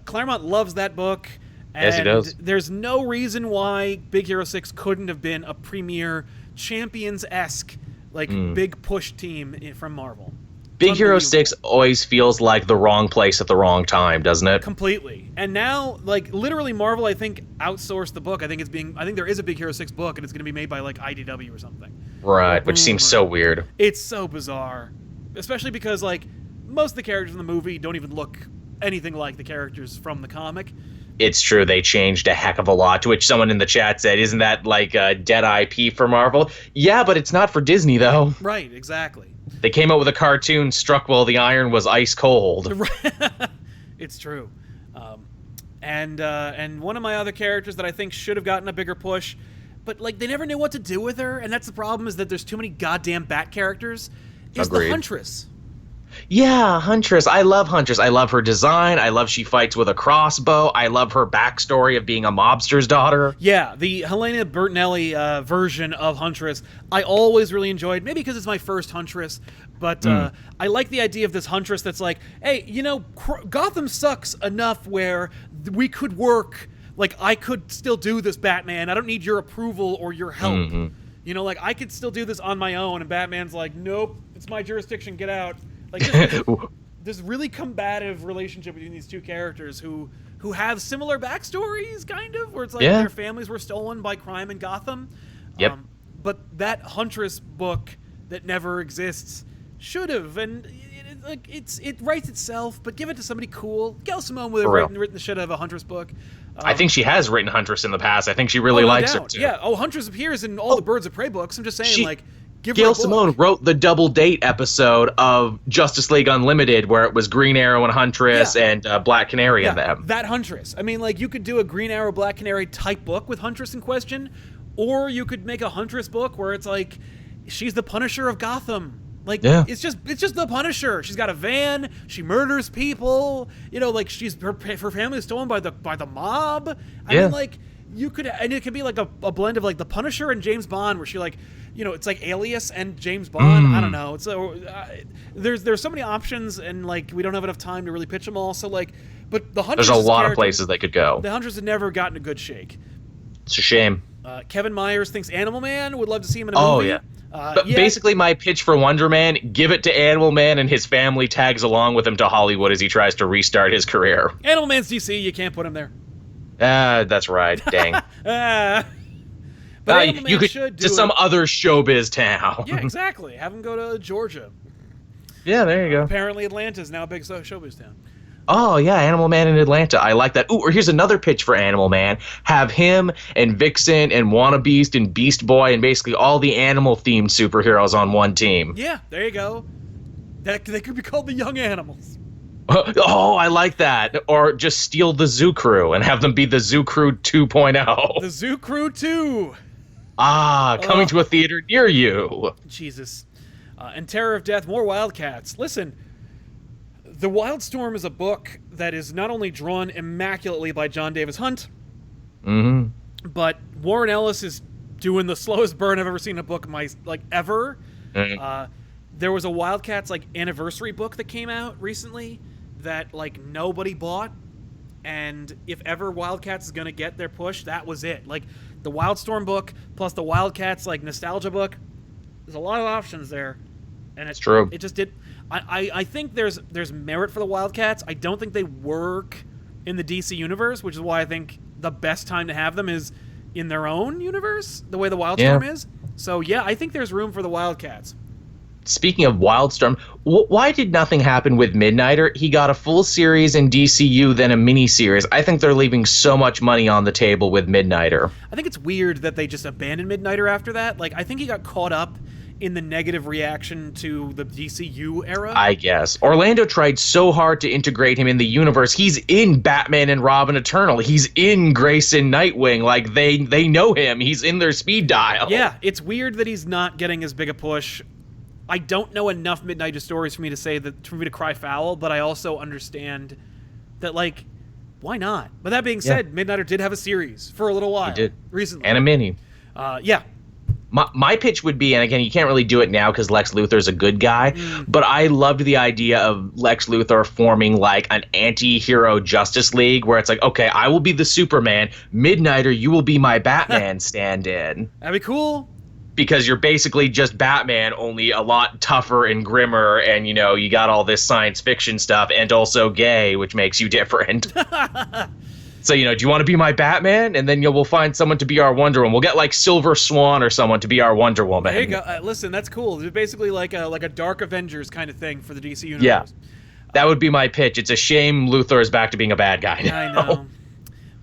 Claremont loves that book, And Yes, he does. there's no reason why Big Hero 6 couldn't have been a premier Champions-esque, like, big push team from Marvel. Big Hero 6 always feels like the wrong place at the wrong time, doesn't it? Completely. And now, like, literally Marvel, I think, outsourced the book. I think there is a Big Hero 6 book, and it's going to be made by, like, IDW or something. Right, which seems so weird. It's so bizarre. Especially because, like, most of the characters in the movie don't even look anything like the characters from the comic. It's true, they changed a heck of a lot, to which someone in the chat said, isn't that like a dead IP for Marvel? Yeah, but it's not for Disney, though. Right, exactly. They came out with a cartoon, struck while the iron was ice cold. It's true. And one of my other characters that I think should have gotten a bigger push, but, like, they never knew what to do with her, and that's the problem, is that there's too many goddamn Bat characters, is Agreed. the Huntress. Yeah, Huntress. I love Huntress. I love her design. I love she fights with a crossbow. I love her backstory of being a mobster's daughter. Yeah, the Helena Bertinelli version of Huntress, I always really enjoyed, maybe because it's my first Huntress, but I like the idea of this Huntress that's like, hey, you know, Gotham sucks enough where we could work, like, I could still do this, Batman. I don't need your approval or your help. You know, like, I could still do this on my own, and Batman's like, nope, it's my jurisdiction, get out. Like, this really combative relationship between these two characters who have similar backstories, kind of, where it's like their families were stolen by crime in Gotham. Yep. But that Huntress book that never exists should have, and it writes itself, but give it to somebody cool. Gail Simone would have written the shit out of a Huntress book. I think she has written Huntress in the past. I think she really likes her, too. Yeah, Huntress appears in all the Birds of Prey books. I'm just saying, give her Gail a book. Simone wrote the double date episode of Justice League Unlimited, where it was Green Arrow and Huntress and Black Canary in them. That Huntress. I mean, like, you could do a Green Arrow, Black Canary type book with Huntress in question, or you could make a Huntress book where it's like, she's the Punisher of Gotham. Like, it's just the Punisher. She's got a van. She murders people. You know, like, her family is stolen by the mob. I mean, like, you could, and it could be like a blend of, like, the Punisher and James Bond, where she, like, you know, it's like Alias and James Bond. I don't know. It's there's so many options, and, like, we don't have enough time to really pitch them all. So, like, but the Huntress, there's a lot of places they could go. The Huntress had never gotten a good shake. It's a shame. Kevin Myers thinks Animal Man. Would love to see him in a movie. Oh, yeah. But basically, my pitch for Wonder Man, give it to Animal Man, and his family tags along with him to Hollywood as he tries to restart his career. Animal Man's DC. You can't put him there. That's right. Dang. But you could to some other showbiz town. Yeah, exactly. Have him go to Georgia. Yeah, there you go. Apparently, Atlanta's now a big showbiz town. Oh, yeah, Animal Man in Atlanta. I like that. Ooh, or here's another pitch for Animal Man. Have him and Vixen and Wannabeast and Beast Boy and basically all the animal-themed superheroes on one team. Yeah, there you go. They could be called the Young Animals. Oh, I like that. Or just steal the Zoo Crew and have them be the Zoo Crew 2.0. The Zoo Crew 2. Coming to a theater near you. Jesus. And Terror of Death, more Wildcats. Listen, The Wildstorm is a book that is not only drawn immaculately by John Davis Hunt, but Warren Ellis is doing the slowest burn I've ever seen in a book, ever. There was a Wildcats, anniversary book that came out recently that, nobody bought. And if ever Wildcats is going to get their push, that was it. The Wildstorm book plus the Wildcats, nostalgia book, there's a lot of options there. And it's true. It just did. I think there's merit for the Wildcats. I don't think they work in the DC universe, which is why I think the best time to have them is in their own universe, the way the Wildstorm is. So, yeah, I think there's room for the Wildcats. Speaking of Wildstorm, why did nothing happen with Midnighter? He got a full series in DCU, then a mini-series. I think they're leaving so much money on the table with Midnighter. I think it's weird that they just abandoned Midnighter after that. I think he got caught up in the negative reaction to the DCU era. I guess. Orlando tried so hard to integrate him in the universe. He's in Batman and Robin Eternal. He's in Grayson Nightwing. They know him. He's in their speed dial. Yeah, it's weird that he's not getting as big a push. I don't know enough Midnighter stories for me to cry foul, but I also understand that, why not? But that being said, Midnighter did have a series for a little while. He did. Recently. And a mini. Yeah. My pitch would be, and again, you can't really do it now because Lex Luthor's a good guy, but I loved the idea of Lex Luthor forming like an anti-hero Justice League where it's like, okay, I will be the Superman, Midnighter, you will be my Batman stand-in. That'd be cool. Because you're basically just Batman, only a lot tougher and grimmer, and, you know, you got all this science fiction stuff, and also gay, which makes you different. So, you know, do you want to be my Batman? And then we'll find someone to be our Wonder Woman. We'll get, like, Silver Swan or someone to be our Wonder Woman. There you go. Listen, that's cool. It's basically like a Dark Avengers kind of thing for the DC universe. Yeah, that would be my pitch. It's a shame Luthor is back to being a bad guy now. I know.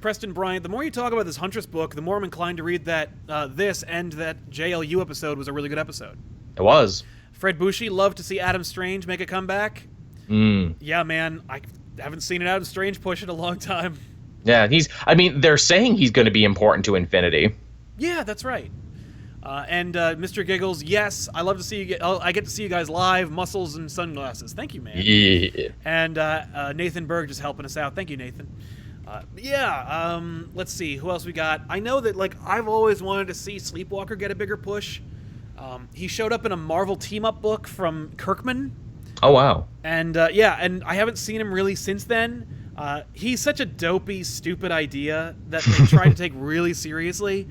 Preston Bryant, the more you talk about this Huntress book, the more I'm inclined to read that this and that JLU episode was a really good episode. It was. Fred Bushy, loved to see Adam Strange make a comeback. Yeah, man, I haven't seen an Adam Strange push in a long time. Yeah, they're saying he's going to be important to Infinity. Yeah, that's right. And Mr. Giggles, yes, I love to see you. I get to see you guys live, muscles and sunglasses. Thank you, man. Yeah. And Nathan Berg just helping us out. Thank you, Nathan. Let's see who else we got. I know that I've always wanted to see Sleepwalker get a bigger push. He showed up in a Marvel team-up book from Kirkman. Oh wow. And and I haven't seen him really since then. He's such a dopey, stupid idea that they try to take really seriously.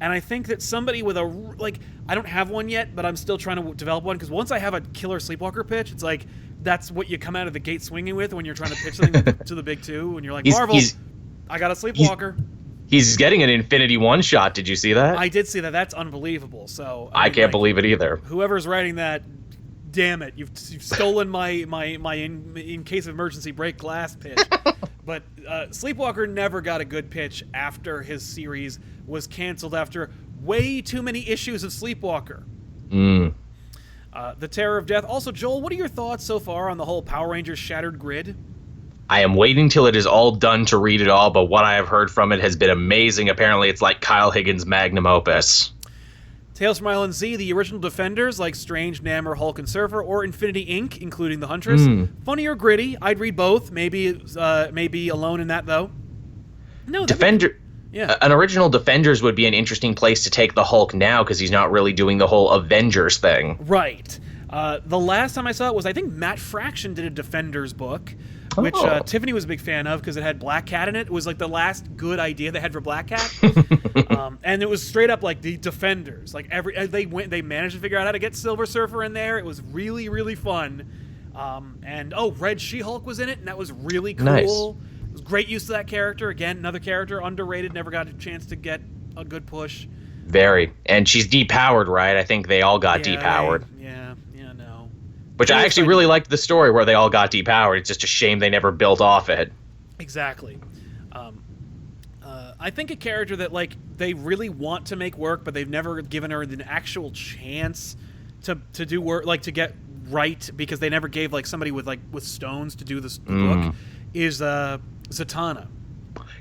And I think that somebody with I don't have one yet, but I'm still trying to develop one, because once I have a killer Sleepwalker pitch, it's like that's what you come out of the gate swinging with when you're trying to pitch something to the big two, and you're like, Marvel, I got a Sleepwalker. He's getting an Infinity one-shot. Did you see that? I did see that. That's unbelievable. So I can't believe it either. Whoever's writing that, damn it, you've stolen my in case of emergency break glass pitch. But Sleepwalker never got a good pitch after his series was canceled after way too many issues of Sleepwalker. The Terror of Death. Also, Joel, what are your thoughts so far on the whole Power Rangers Shattered Grid? I am waiting till it is all done to read it all, but what I have heard from it has been amazing. Apparently, it's like Kyle Higgins' magnum opus. Tales from Island Z, the original Defenders, like Strange, Namor, Hulk, and Surfer, or Infinity Inc., including the Huntress. Funny or gritty? I'd read both. Maybe alone in that, though. No, Defender. Yeah. An original Defenders would be an interesting place to take the Hulk now, because he's not really doing the whole Avengers thing. Right. The last time I saw it was, I think Matt Fraction did a Defenders book, which Tiffany was a big fan of because it had Black Cat in it. It was like the last good idea they had for Black Cat. And it was straight up like the Defenders. Like they managed to figure out how to get Silver Surfer in there. It was really, really fun. Red She-Hulk was in it, and that was really cool. Nice. It was great use of that character. Again, another character, underrated, never got a chance to get a good push. Very. And she's depowered, right? I think they all got depowered. No. Which I actually really liked the story where they all got depowered. It's just a shame they never built off it. Exactly. I think a character that they really want to make work, but they've never given her an actual chance to do work, to get right, because they never gave somebody with stones to do the book, is Zatanna.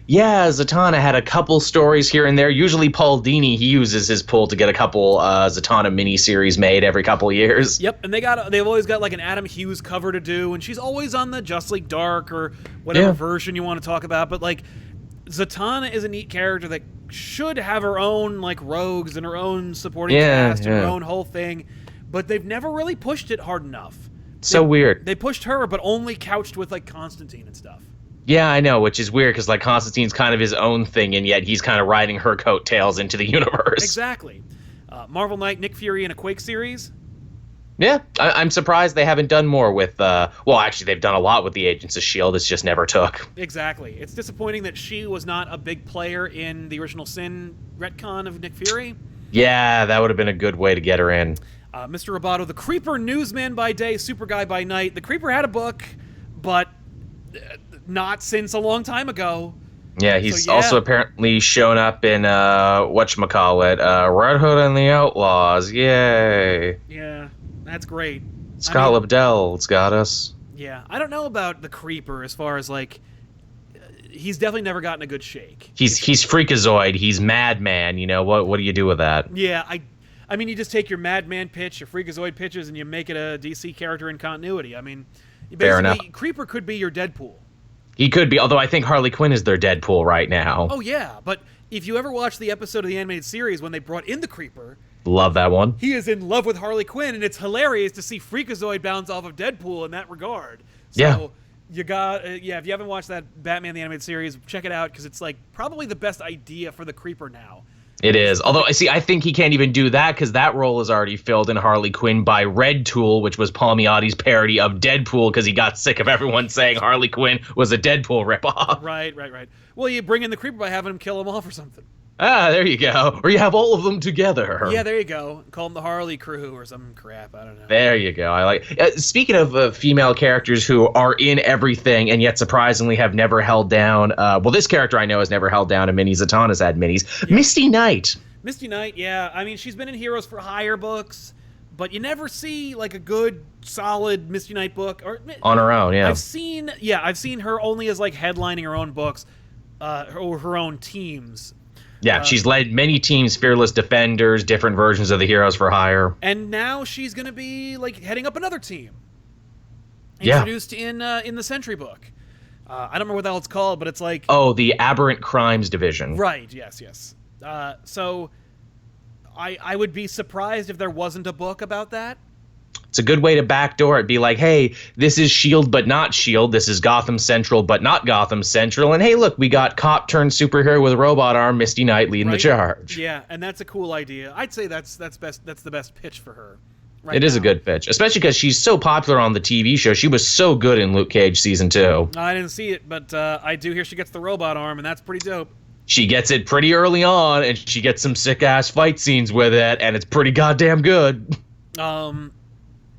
Yeah, Zatanna had a couple stories here and there. Usually Paul Dini, he uses his pull to get a couple Zatanna miniseries made every couple of years. Yep, and they've always got an Adam Hughes cover to do, and she's always on the Just League Dark or whatever version you want to talk about. But Zatanna is a neat character that should have her own rogues and her own supporting cast and her own whole thing, but they've never really pushed it hard enough. So weird. They pushed her, but only couched with Constantine and stuff. Yeah, I know, which is weird because Constantine's kind of his own thing, and yet he's kind of riding her coattails into the universe. Exactly. Marvel Knight, Nick Fury in a Quake series. Yeah, I'm surprised they haven't done more with. Actually, they've done a lot with the Agents of S.H.I.E.L.D. It's just never took. Exactly. It's disappointing that she was not a big player in the original Sin retcon of Nick Fury. Yeah, that would have been a good way to get her in. Mr. Roboto, the Creeper newsman by day, super guy by night. The Creeper had a book, but not since a long time ago. Yeah, he's also apparently shown up in whatchamacallit, Red Hood and the Outlaws. Yay. Yeah, that's great. Scott Lobdell's got us. Yeah, I don't know about the Creeper as far as he's definitely never gotten a good shake. He's Freakazoid. He's Madman. What do you do with that? Yeah, I mean, you just take your Madman pitch, your Freakazoid pitches, and you make it a DC character in continuity. I mean, fair enough. Creeper could be your Deadpool. He could be, although I think Harley Quinn is their Deadpool right now. Oh, yeah, but if you ever watch the episode of the animated series when they brought in the Creeper, Love that one. He is in love with Harley Quinn, and it's hilarious to see Freakazoid bounce off of Deadpool in that regard. So you got, if you haven't watched that Batman the Animated Series, check it out, because it's like probably the best idea for the Creeper now. It is. Although, I think he can't even do that because that role is already filled in Harley Quinn by Red Tool, which was Palmiotti's parody of Deadpool because he got sick of everyone saying Harley Quinn was a Deadpool ripoff. Right. Well, you bring in the Creeper by having him kill them off or something. Ah, there you go. Or you have all of them together. Yeah, there you go. Call them the Harley Crew or some crap. I don't know. There you go. I like. Speaking of female characters who are in everything and yet surprisingly have never held down. Well, this character I know has never held down a mini. Zatanna's had minis. Yeah. Misty Knight. Misty Knight, yeah. I mean, she's been in Heroes for Hire books, but you never see like a good, solid Misty Knight book or on her own. Yeah, I've seen her only as like headlining her own books, or her own teams. Yeah, she's led many teams, Fearless Defenders, different versions of the Heroes for Hire. And now she's going to be like heading up another team. Introduced in the Sentry book. I don't remember what the hell it's called, but it's like... Oh, the Aberrant Crimes Division. Right, yes. So I would be surprised if there wasn't a book about that. It's a good way to backdoor it. Be like, hey, this is S.H.I.E.L.D. but not S.H.I.E.L.D. This is Gotham Central but not Gotham Central. And hey, look, we got cop turned superhero with a robot arm, Misty Knight leading the charge. Yeah, and that's a cool idea. I'd say that's best. That's the best pitch for her. It is a good pitch, especially because she's so popular on the TV show. She was so good in Luke Cage season 2. I didn't see it, but I do hear she gets the robot arm, and that's pretty dope. She gets it pretty early on, and she gets some sick-ass fight scenes with it, and it's pretty goddamn good.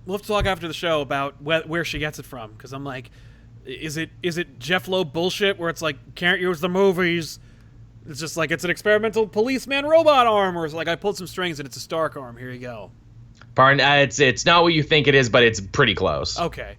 We'll have to talk after the show about where she gets it from, because I'm like, is it Jeff Loeb bullshit where it's like, can't use the movies? It's just like, it's an experimental policeman robot arm, or it's like, I pulled some strings and it's a Stark arm. Here you go. Pardon, it's not what you think it is, but it's pretty close. Okay.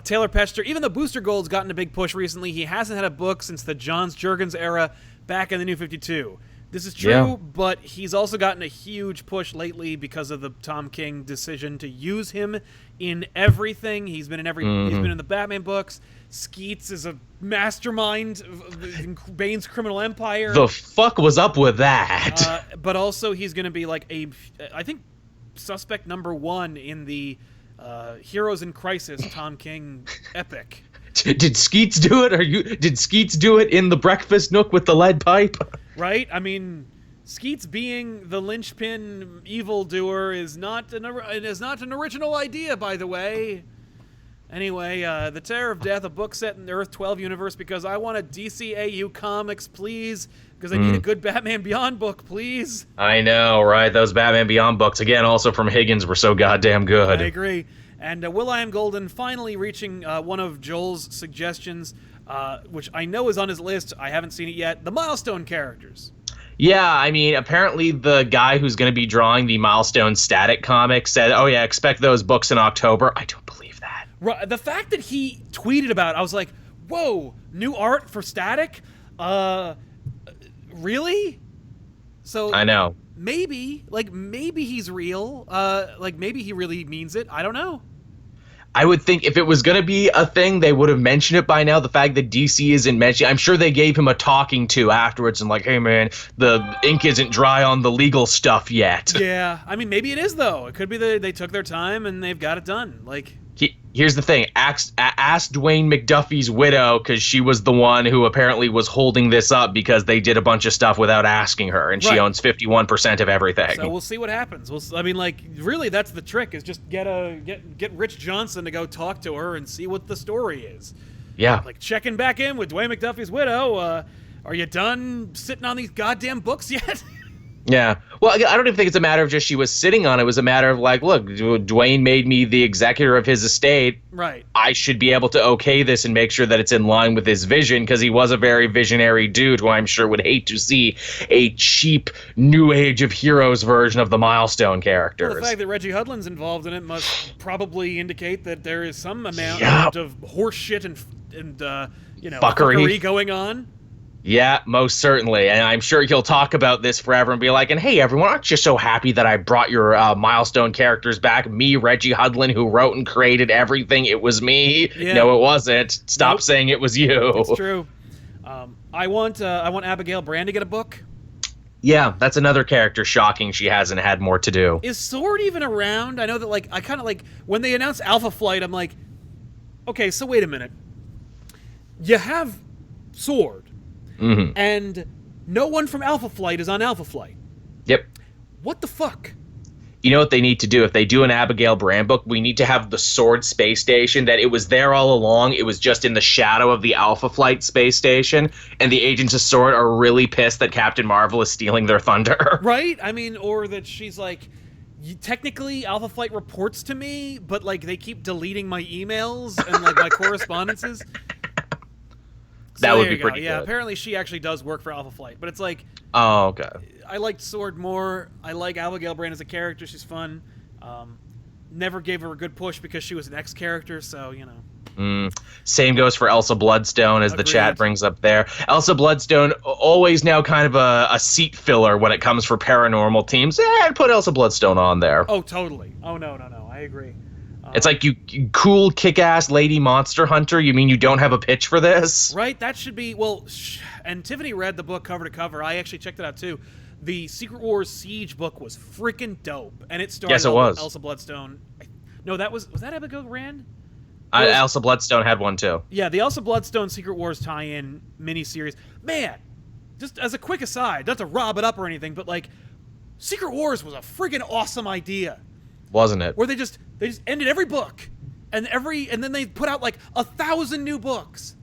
Taylor Petcher, even though Booster Gold's gotten a big push recently, he hasn't had a book since the Johns Jurgens era back in the New 52. This is true, but he's also gotten a huge push lately because of the Tom King decision to use him in everything. He's been in he's been in the Batman books. Skeets is a mastermind of Bane's criminal empire. The fuck was up with that? But also he's going to be like I think suspect number 1 in the Heroes in Crisis Tom King epic. Did Skeets do it? Did Skeets do it in the breakfast nook with the lead pipe? Right? I mean, Skeets being the linchpin evildoer is not an original idea, by the way. Anyway, The Terror of Death, a book set in the Earth 12 universe, because I want a DCAU comics, please. Because I need a good Batman Beyond book, please. I know, right? Those Batman Beyond books, again, also from Higgins, were so goddamn good. I agree. And Will.i.am Golden finally reaching one of Joel's suggestions, which I know is on his list. I haven't seen it yet. The Milestone characters. Yeah, I mean, apparently the guy who's going to be drawing the Milestone Static comic said, oh yeah, expect those books in October. I don't believe that. Right, the fact that he tweeted about it, I was like, whoa, new art for Static? Really? So I know. Maybe he's real. Maybe he really means it. I don't know. I would think if it was going to be a thing, they would have mentioned it by now. The fact that DC isn't mentioning, I'm sure they gave him a talking to afterwards and like, hey man, the ink isn't dry on the legal stuff yet. Yeah, I mean, maybe it is though. It could be they took their time and they've got it done. Like, here's the thing. Ask Dwayne McDuffie's widow, because she was the one who apparently was holding this up because they did a bunch of stuff without asking her, and she owns 51% of everything. So we'll see what happens. Really, that's the trick, is just get Rich Johnson to go talk to her and see what the story is. Yeah. Like, checking back in with Dwayne McDuffie's widow. Are you done sitting on these goddamn books yet? Yeah. Well, I don't even think it's a matter of just she was sitting on it. It was a matter of like, look, Dwayne made me the executor of his estate. Right. I should be able to okay this and make sure that it's in line with his vision, because he was a very visionary dude who I'm sure would hate to see a cheap New Age of Heroes version of the Milestone characters. Well, the fact that Reggie Hudlin's involved in it must probably indicate that there is some amount of horse shit and fuckery going on. Yeah, most certainly. And I'm sure he'll talk about this forever and be like, and hey, everyone, aren't you so happy that I brought your Milestone characters back? Me, Reggie Hudlin, who wrote and created everything. It was me. Yeah. No, it wasn't. Stop saying it was you. It's true. I want Abigail Brand to get a book. Yeah, that's another character shocking she hasn't had more to do. Is Sword even around? I know that, like, I kind of, like, when they announced Alpha Flight, I'm like, okay, so wait a minute. You have Sword, and no one from Alpha Flight is on Alpha Flight. Yep. What the fuck? You know what they need to do? If they do an Abigail Brand book, we need to have the Sword space station, that it was there all along. It was just in the shadow of the Alpha Flight space station, and the Agents of Sword are really pissed that Captain Marvel is stealing their thunder. Right? I mean, or that she's like, technically Alpha Flight reports to me, but, like, they keep deleting my emails and, like, my correspondences. So That would be pretty Yeah, good. apparently she actually does work for Alpha Flight, but it's like, Oh, okay. I liked Sword more. I like Abigail Brand as a character. She's fun. Never gave her a good push because she was an X character, so, you know. Same goes for Elsa Bloodstone, as the Agreed. chat brings up there. Elsa Bloodstone, always now kind of a seat filler when it comes for paranormal teams. I'd put Elsa Bloodstone on there. Oh, totally. Oh, no. I agree. It's like, you cool, kick-ass lady monster hunter. You mean you don't have a pitch for this? Right? That should be, well, and Tiffany read the book cover to cover. I actually checked it out, too. The Secret Wars Siege book was freaking dope, and it started Yes, it was. Elsa Bloodstone. No, was that Abigail Brand? Elsa Bloodstone had one, too. Yeah, the Elsa Bloodstone Secret Wars tie-in miniseries. Man, just as a quick aside, not to rob it up or anything, but, like, Secret Wars was a freaking awesome idea. Wasn't it? Where they just ended every book, and then they put out like 1,000 new books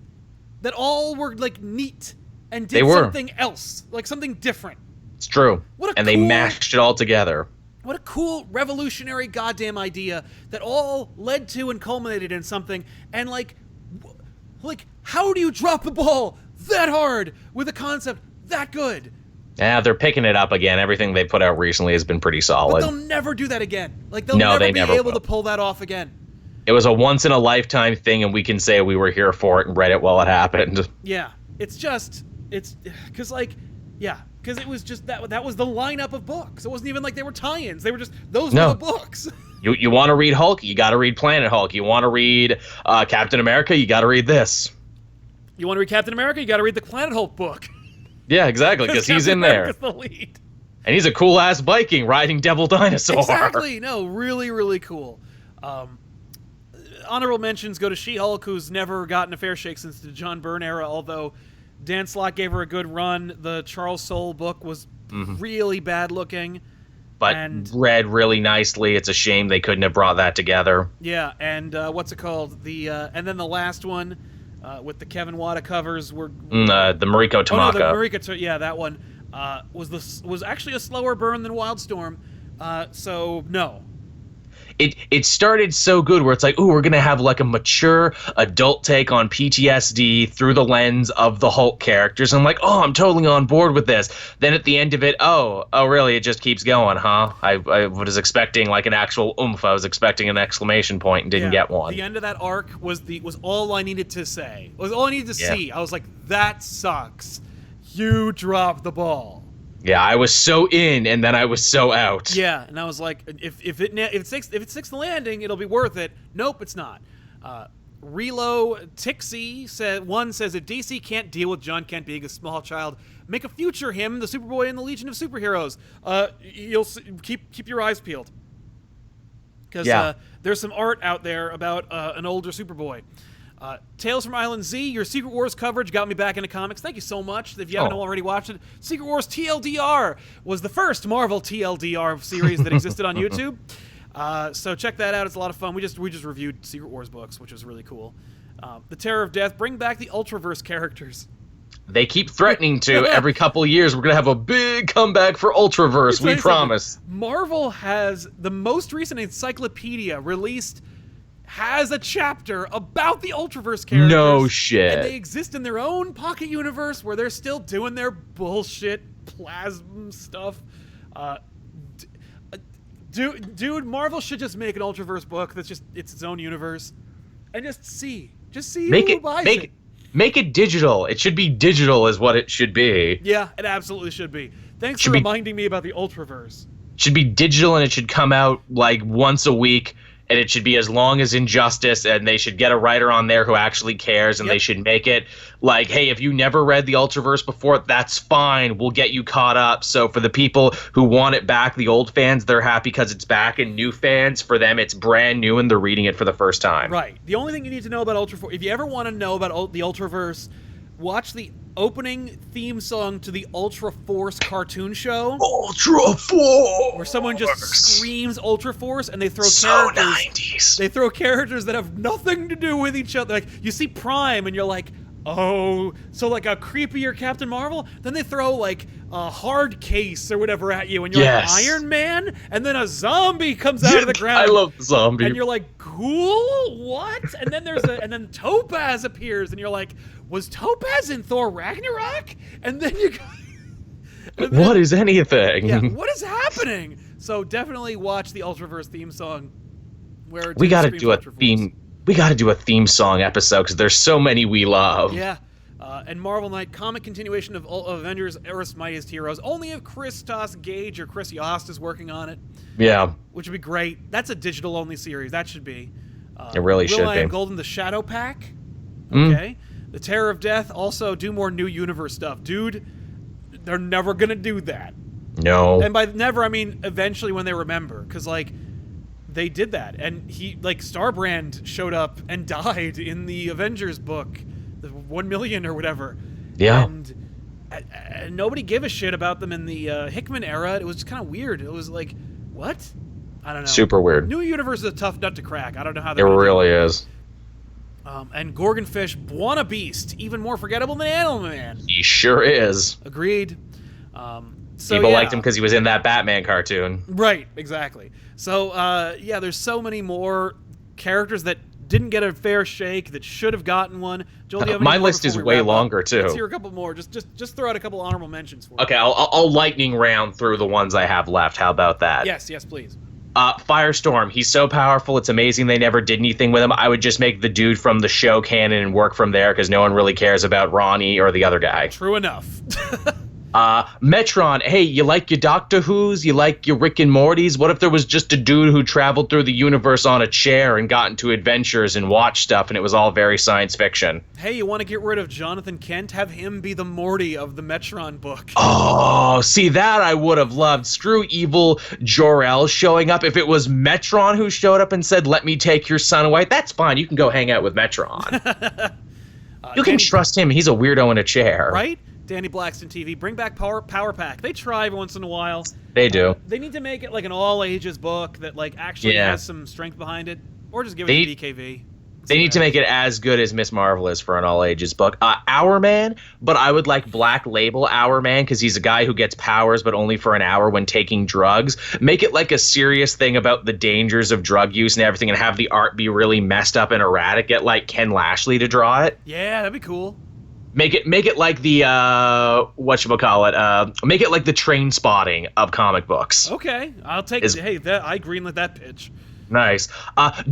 that all were like neat and did something else, like something different. It's true. They mashed it all together. What a cool, revolutionary goddamn idea that all led to and culminated in something. And like how do you drop the ball that hard with a concept that good? Yeah, they're picking it up again. Everything they put out recently has been pretty solid. But they'll never do that again. Like, they'll never be able to pull that off again. It was a once-in-a-lifetime thing, and we can say we were here for it and read it while it happened. Yeah. Because it was just, that was the lineup of books. It wasn't even like they were tie-ins. They were just, those were the books. You want to read Hulk, you got to read Planet Hulk. You want to read Captain America, you got to read this. You want to read Captain America, you got to read the Planet Hulk book. Yeah, exactly, because he's in there. The lead. And he's a cool-ass Viking riding Devil Dinosaur. Exactly. No, really, really cool. Honorable mentions go to She-Hulk, who's never gotten a fair shake since the John Byrne era, although Dan Slott gave her a good run. The Charles Soule book was really bad looking. But read really nicely. It's a shame they couldn't have brought that together. Yeah, and what's it called? And then the last one... with the Kevin Wada covers were the Mariko Tamaka. Oh, no, the Mariko, that one was actually a slower burn than Wildstorm. So no. It started so good where it's like, ooh, we're gonna have like a mature adult take on PTSD through the lens of the Hulk characters. I'm like, oh, I'm totally on board with this. Then at the end of it, oh, really? It just keeps going, huh? I was expecting like an actual oomph. I was expecting an exclamation point and didn't get one. The end of that arc was all I needed to say. Was all I needed to see. I was like, that sucks. You dropped the ball. Yeah, I was so in, and then I was so out. Yeah, and I was like, if it sticks the landing, it'll be worth it. Nope, it's not. Relo Tixie says if DC can't deal with John Kent being a small child, make a future him, the Superboy, and the Legion of Superheroes. You'll keep your eyes peeled, because there's some art out there about an older Superboy. Tales from Island Z, your Secret Wars coverage got me back into comics. Thank you so much. If you haven't already watched it, Secret Wars TLDR was the first Marvel TLDR series that existed on YouTube. So check that out. It's a lot of fun. We just reviewed Secret Wars books, which was really cool. The Terror of Death, bring back the Ultraverse characters. They keep threatening to. Every couple of years, we're going to have a big comeback for Ultraverse. We promise. Marvel has the most recent encyclopedia released has a chapter about the Ultraverse characters. No shit. And they exist in their own pocket universe where they're still doing their bullshit plasm stuff. Dude, Marvel should just make an Ultraverse book that's just its own universe, and just see who buys it. Make it digital. It should be digital, is what it should be. Yeah, it absolutely should be. Thanks for reminding me about the Ultraverse. It should be digital, and it should come out like once a week. and it should be as long as Injustice, and they should get a writer on there who actually cares, and they should make it like, hey, if you never read the Ultraverse before, that's fine. We'll get you caught up. So for the people who want it back, the old fans, they're happy because it's back, and new fans, for them, it's brand new, and they're reading it for the first time. Right. The only thing you need to know about Ultraverse, if you ever want to know about the Ultraverse, watch the opening theme song to the Ultra Force cartoon show. Ultra Force! Where someone just screams Ultra Force and they throw so characters. 90s. They throw characters that have nothing to do with each other. Like, you see Prime and you're like, oh, so like a creepier Captain Marvel? Then they throw like a hard case or whatever at you and you're like, Iron Man? And then a zombie comes out of the ground. I love the zombie. And you're like, cool? What? And then and then Topaz appears and you're like, was Topaz in Thor Ragnarok? And then you go... What is anything? Yeah, what is happening? So definitely watch the Ultraverse theme song. Where we got to do a theme. We got to do a theme song episode because there's so many we love. Yeah, and Marvel Knight comic continuation of Avengers: Earth's Mightiest Heroes. Only if Christos Gage or Chris Yost is working on it. Yeah, which would be great. That's a digital only series. That should be. It really should be. Will Golden, the Shadow Pack. Okay. The Terror of Death. Also, do more New Universe stuff, dude. They're never gonna do that. No. And by never, I mean eventually when they remember, because like they did that, and Starbrand showed up and died in the Avengers book, the 1 million or whatever. Yeah. And nobody gave a shit about them in the Hickman era. It was just kind of weird. It was like, what? I don't know. Super weird. New Universe is a tough nut to crack. I don't know how. It really is. And Gorgonfish, Buona Beast, even more forgettable than Animal Man. He sure is. Agreed. People liked him because he was in that Batman cartoon. Right, exactly. So, there's so many more characters that didn't get a fair shake that should have gotten one. Joel, do you have any my more list is before we way wrap up? longer, too. Let's hear a couple more. Just throw out a couple honorable mentions for me. Okay, I'll lightning round through the ones I have left. How about that? Yes, please. Firestorm, he's so powerful, it's amazing they never did anything with him. I would just make the dude from the show canon and work from there because no one really cares about Ronnie or the other guy. True enough. Metron, hey, you like your Doctor Who's? You like your Rick and Morty's? What if there was just a dude who traveled through the universe on a chair and got into adventures and watched stuff and it was all very science fiction? Hey, you want to get rid of Jonathan Kent? Have him be the Morty of the Metron book. Oh, see, that I would have loved. Screw evil Jor-El showing up. If it was Metron who showed up and said, let me take your son away, that's fine. You can go hang out with Metron. You can trust him. He's a weirdo in a chair. Right? Danny Blackston TV, bring back Power Pack. They try every once in a while. They do. They need to make it like an all ages book that like actually has some strength behind it, or just give it to BKV. They need to make it as good as Miss Marvel is for an all ages book. Hour Man, but I would like Black Label Hour Man because he's a guy who gets powers, but only for an hour when taking drugs. Make it like a serious thing about the dangers of drug use and everything, and have the art be really messed up and erratic. Get like Ken Lashley to draw it. Yeah, that'd be cool. Make it like the whatchamacallit, make it like the Train Spotting of comic books. Okay, I'll take it. Hey, I greenlit that pitch. Nice.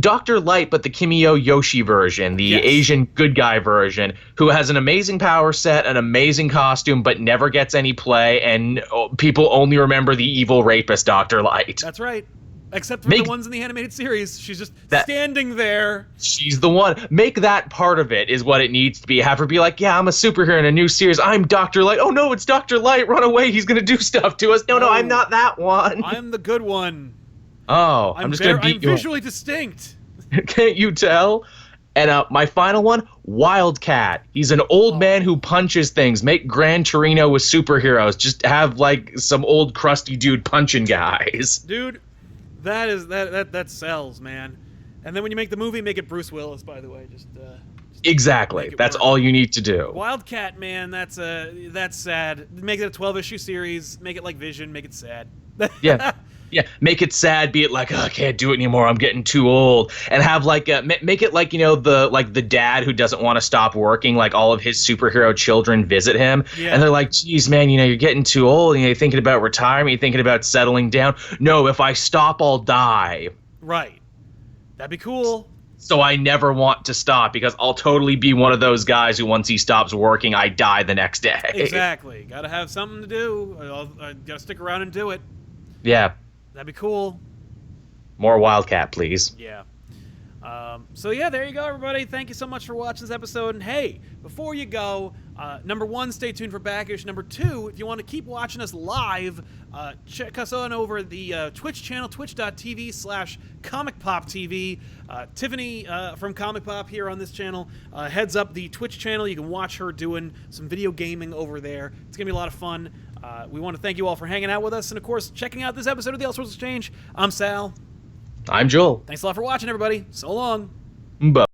Dr. Light, but the Kimio Yoshi version, the Asian good guy version, who has an amazing power set, an amazing costume, but never gets any play, and people only remember the evil rapist Dr. Light. That's right. Except for the ones in the animated series. She's just standing there. She's the one. Make that part of it is what it needs to be. Have her be like, yeah, I'm a superhero in a new series. I'm Dr. Light. Oh, no, it's Dr. Light. Run away. He's going to do stuff to us. No, I'm not that one. I'm the good one. Oh, I'm just going to beat you. I'm visually distinct. Can't you tell? And my final one, Wildcat. He's an old man who punches things. Make Gran Torino with superheroes. Just have, like, some old crusty dude punching guys. Dude. That sells, man. And then when you make the movie, make it Bruce Willis, by the way. Just exactly. That's all you need to do. Wildcat, man, that's sad. Make it a 12-issue series. Make it like Vision. Make it sad. Yeah. Make it sad. Be it like, I can't do it anymore. I'm getting too old. And have like make it like the dad who doesn't want to stop working. Like all of his superhero children visit him, and they're like, geez, man, you're getting too old. You're thinking about retirement. You're thinking about settling down. No, if I stop, I'll die. Right. That'd be cool. So I never want to stop because I'll totally be one of those guys who once he stops working, I die the next day. Exactly. Gotta have something to do. I gotta stick around and do it. Yeah. That'd be cool. More Wildcat, please. Yeah. So yeah, there you go, everybody. Thank you so much for watching this episode. And hey, before you go, number one, stay tuned for Backish. Number two, if you want to keep watching us live, check us on over the Twitch channel, twitch.tv/ComicPOP Tiffany from ComicPOP here on this channel heads up the Twitch channel. You can watch her doing some video gaming over there. It's going to be a lot of fun. We want to thank you all for hanging out with us and, of course, checking out this episode of the Elseworlds Exchange. I'm Sal. I'm Joel. Thanks a lot for watching, everybody. So long. Bye.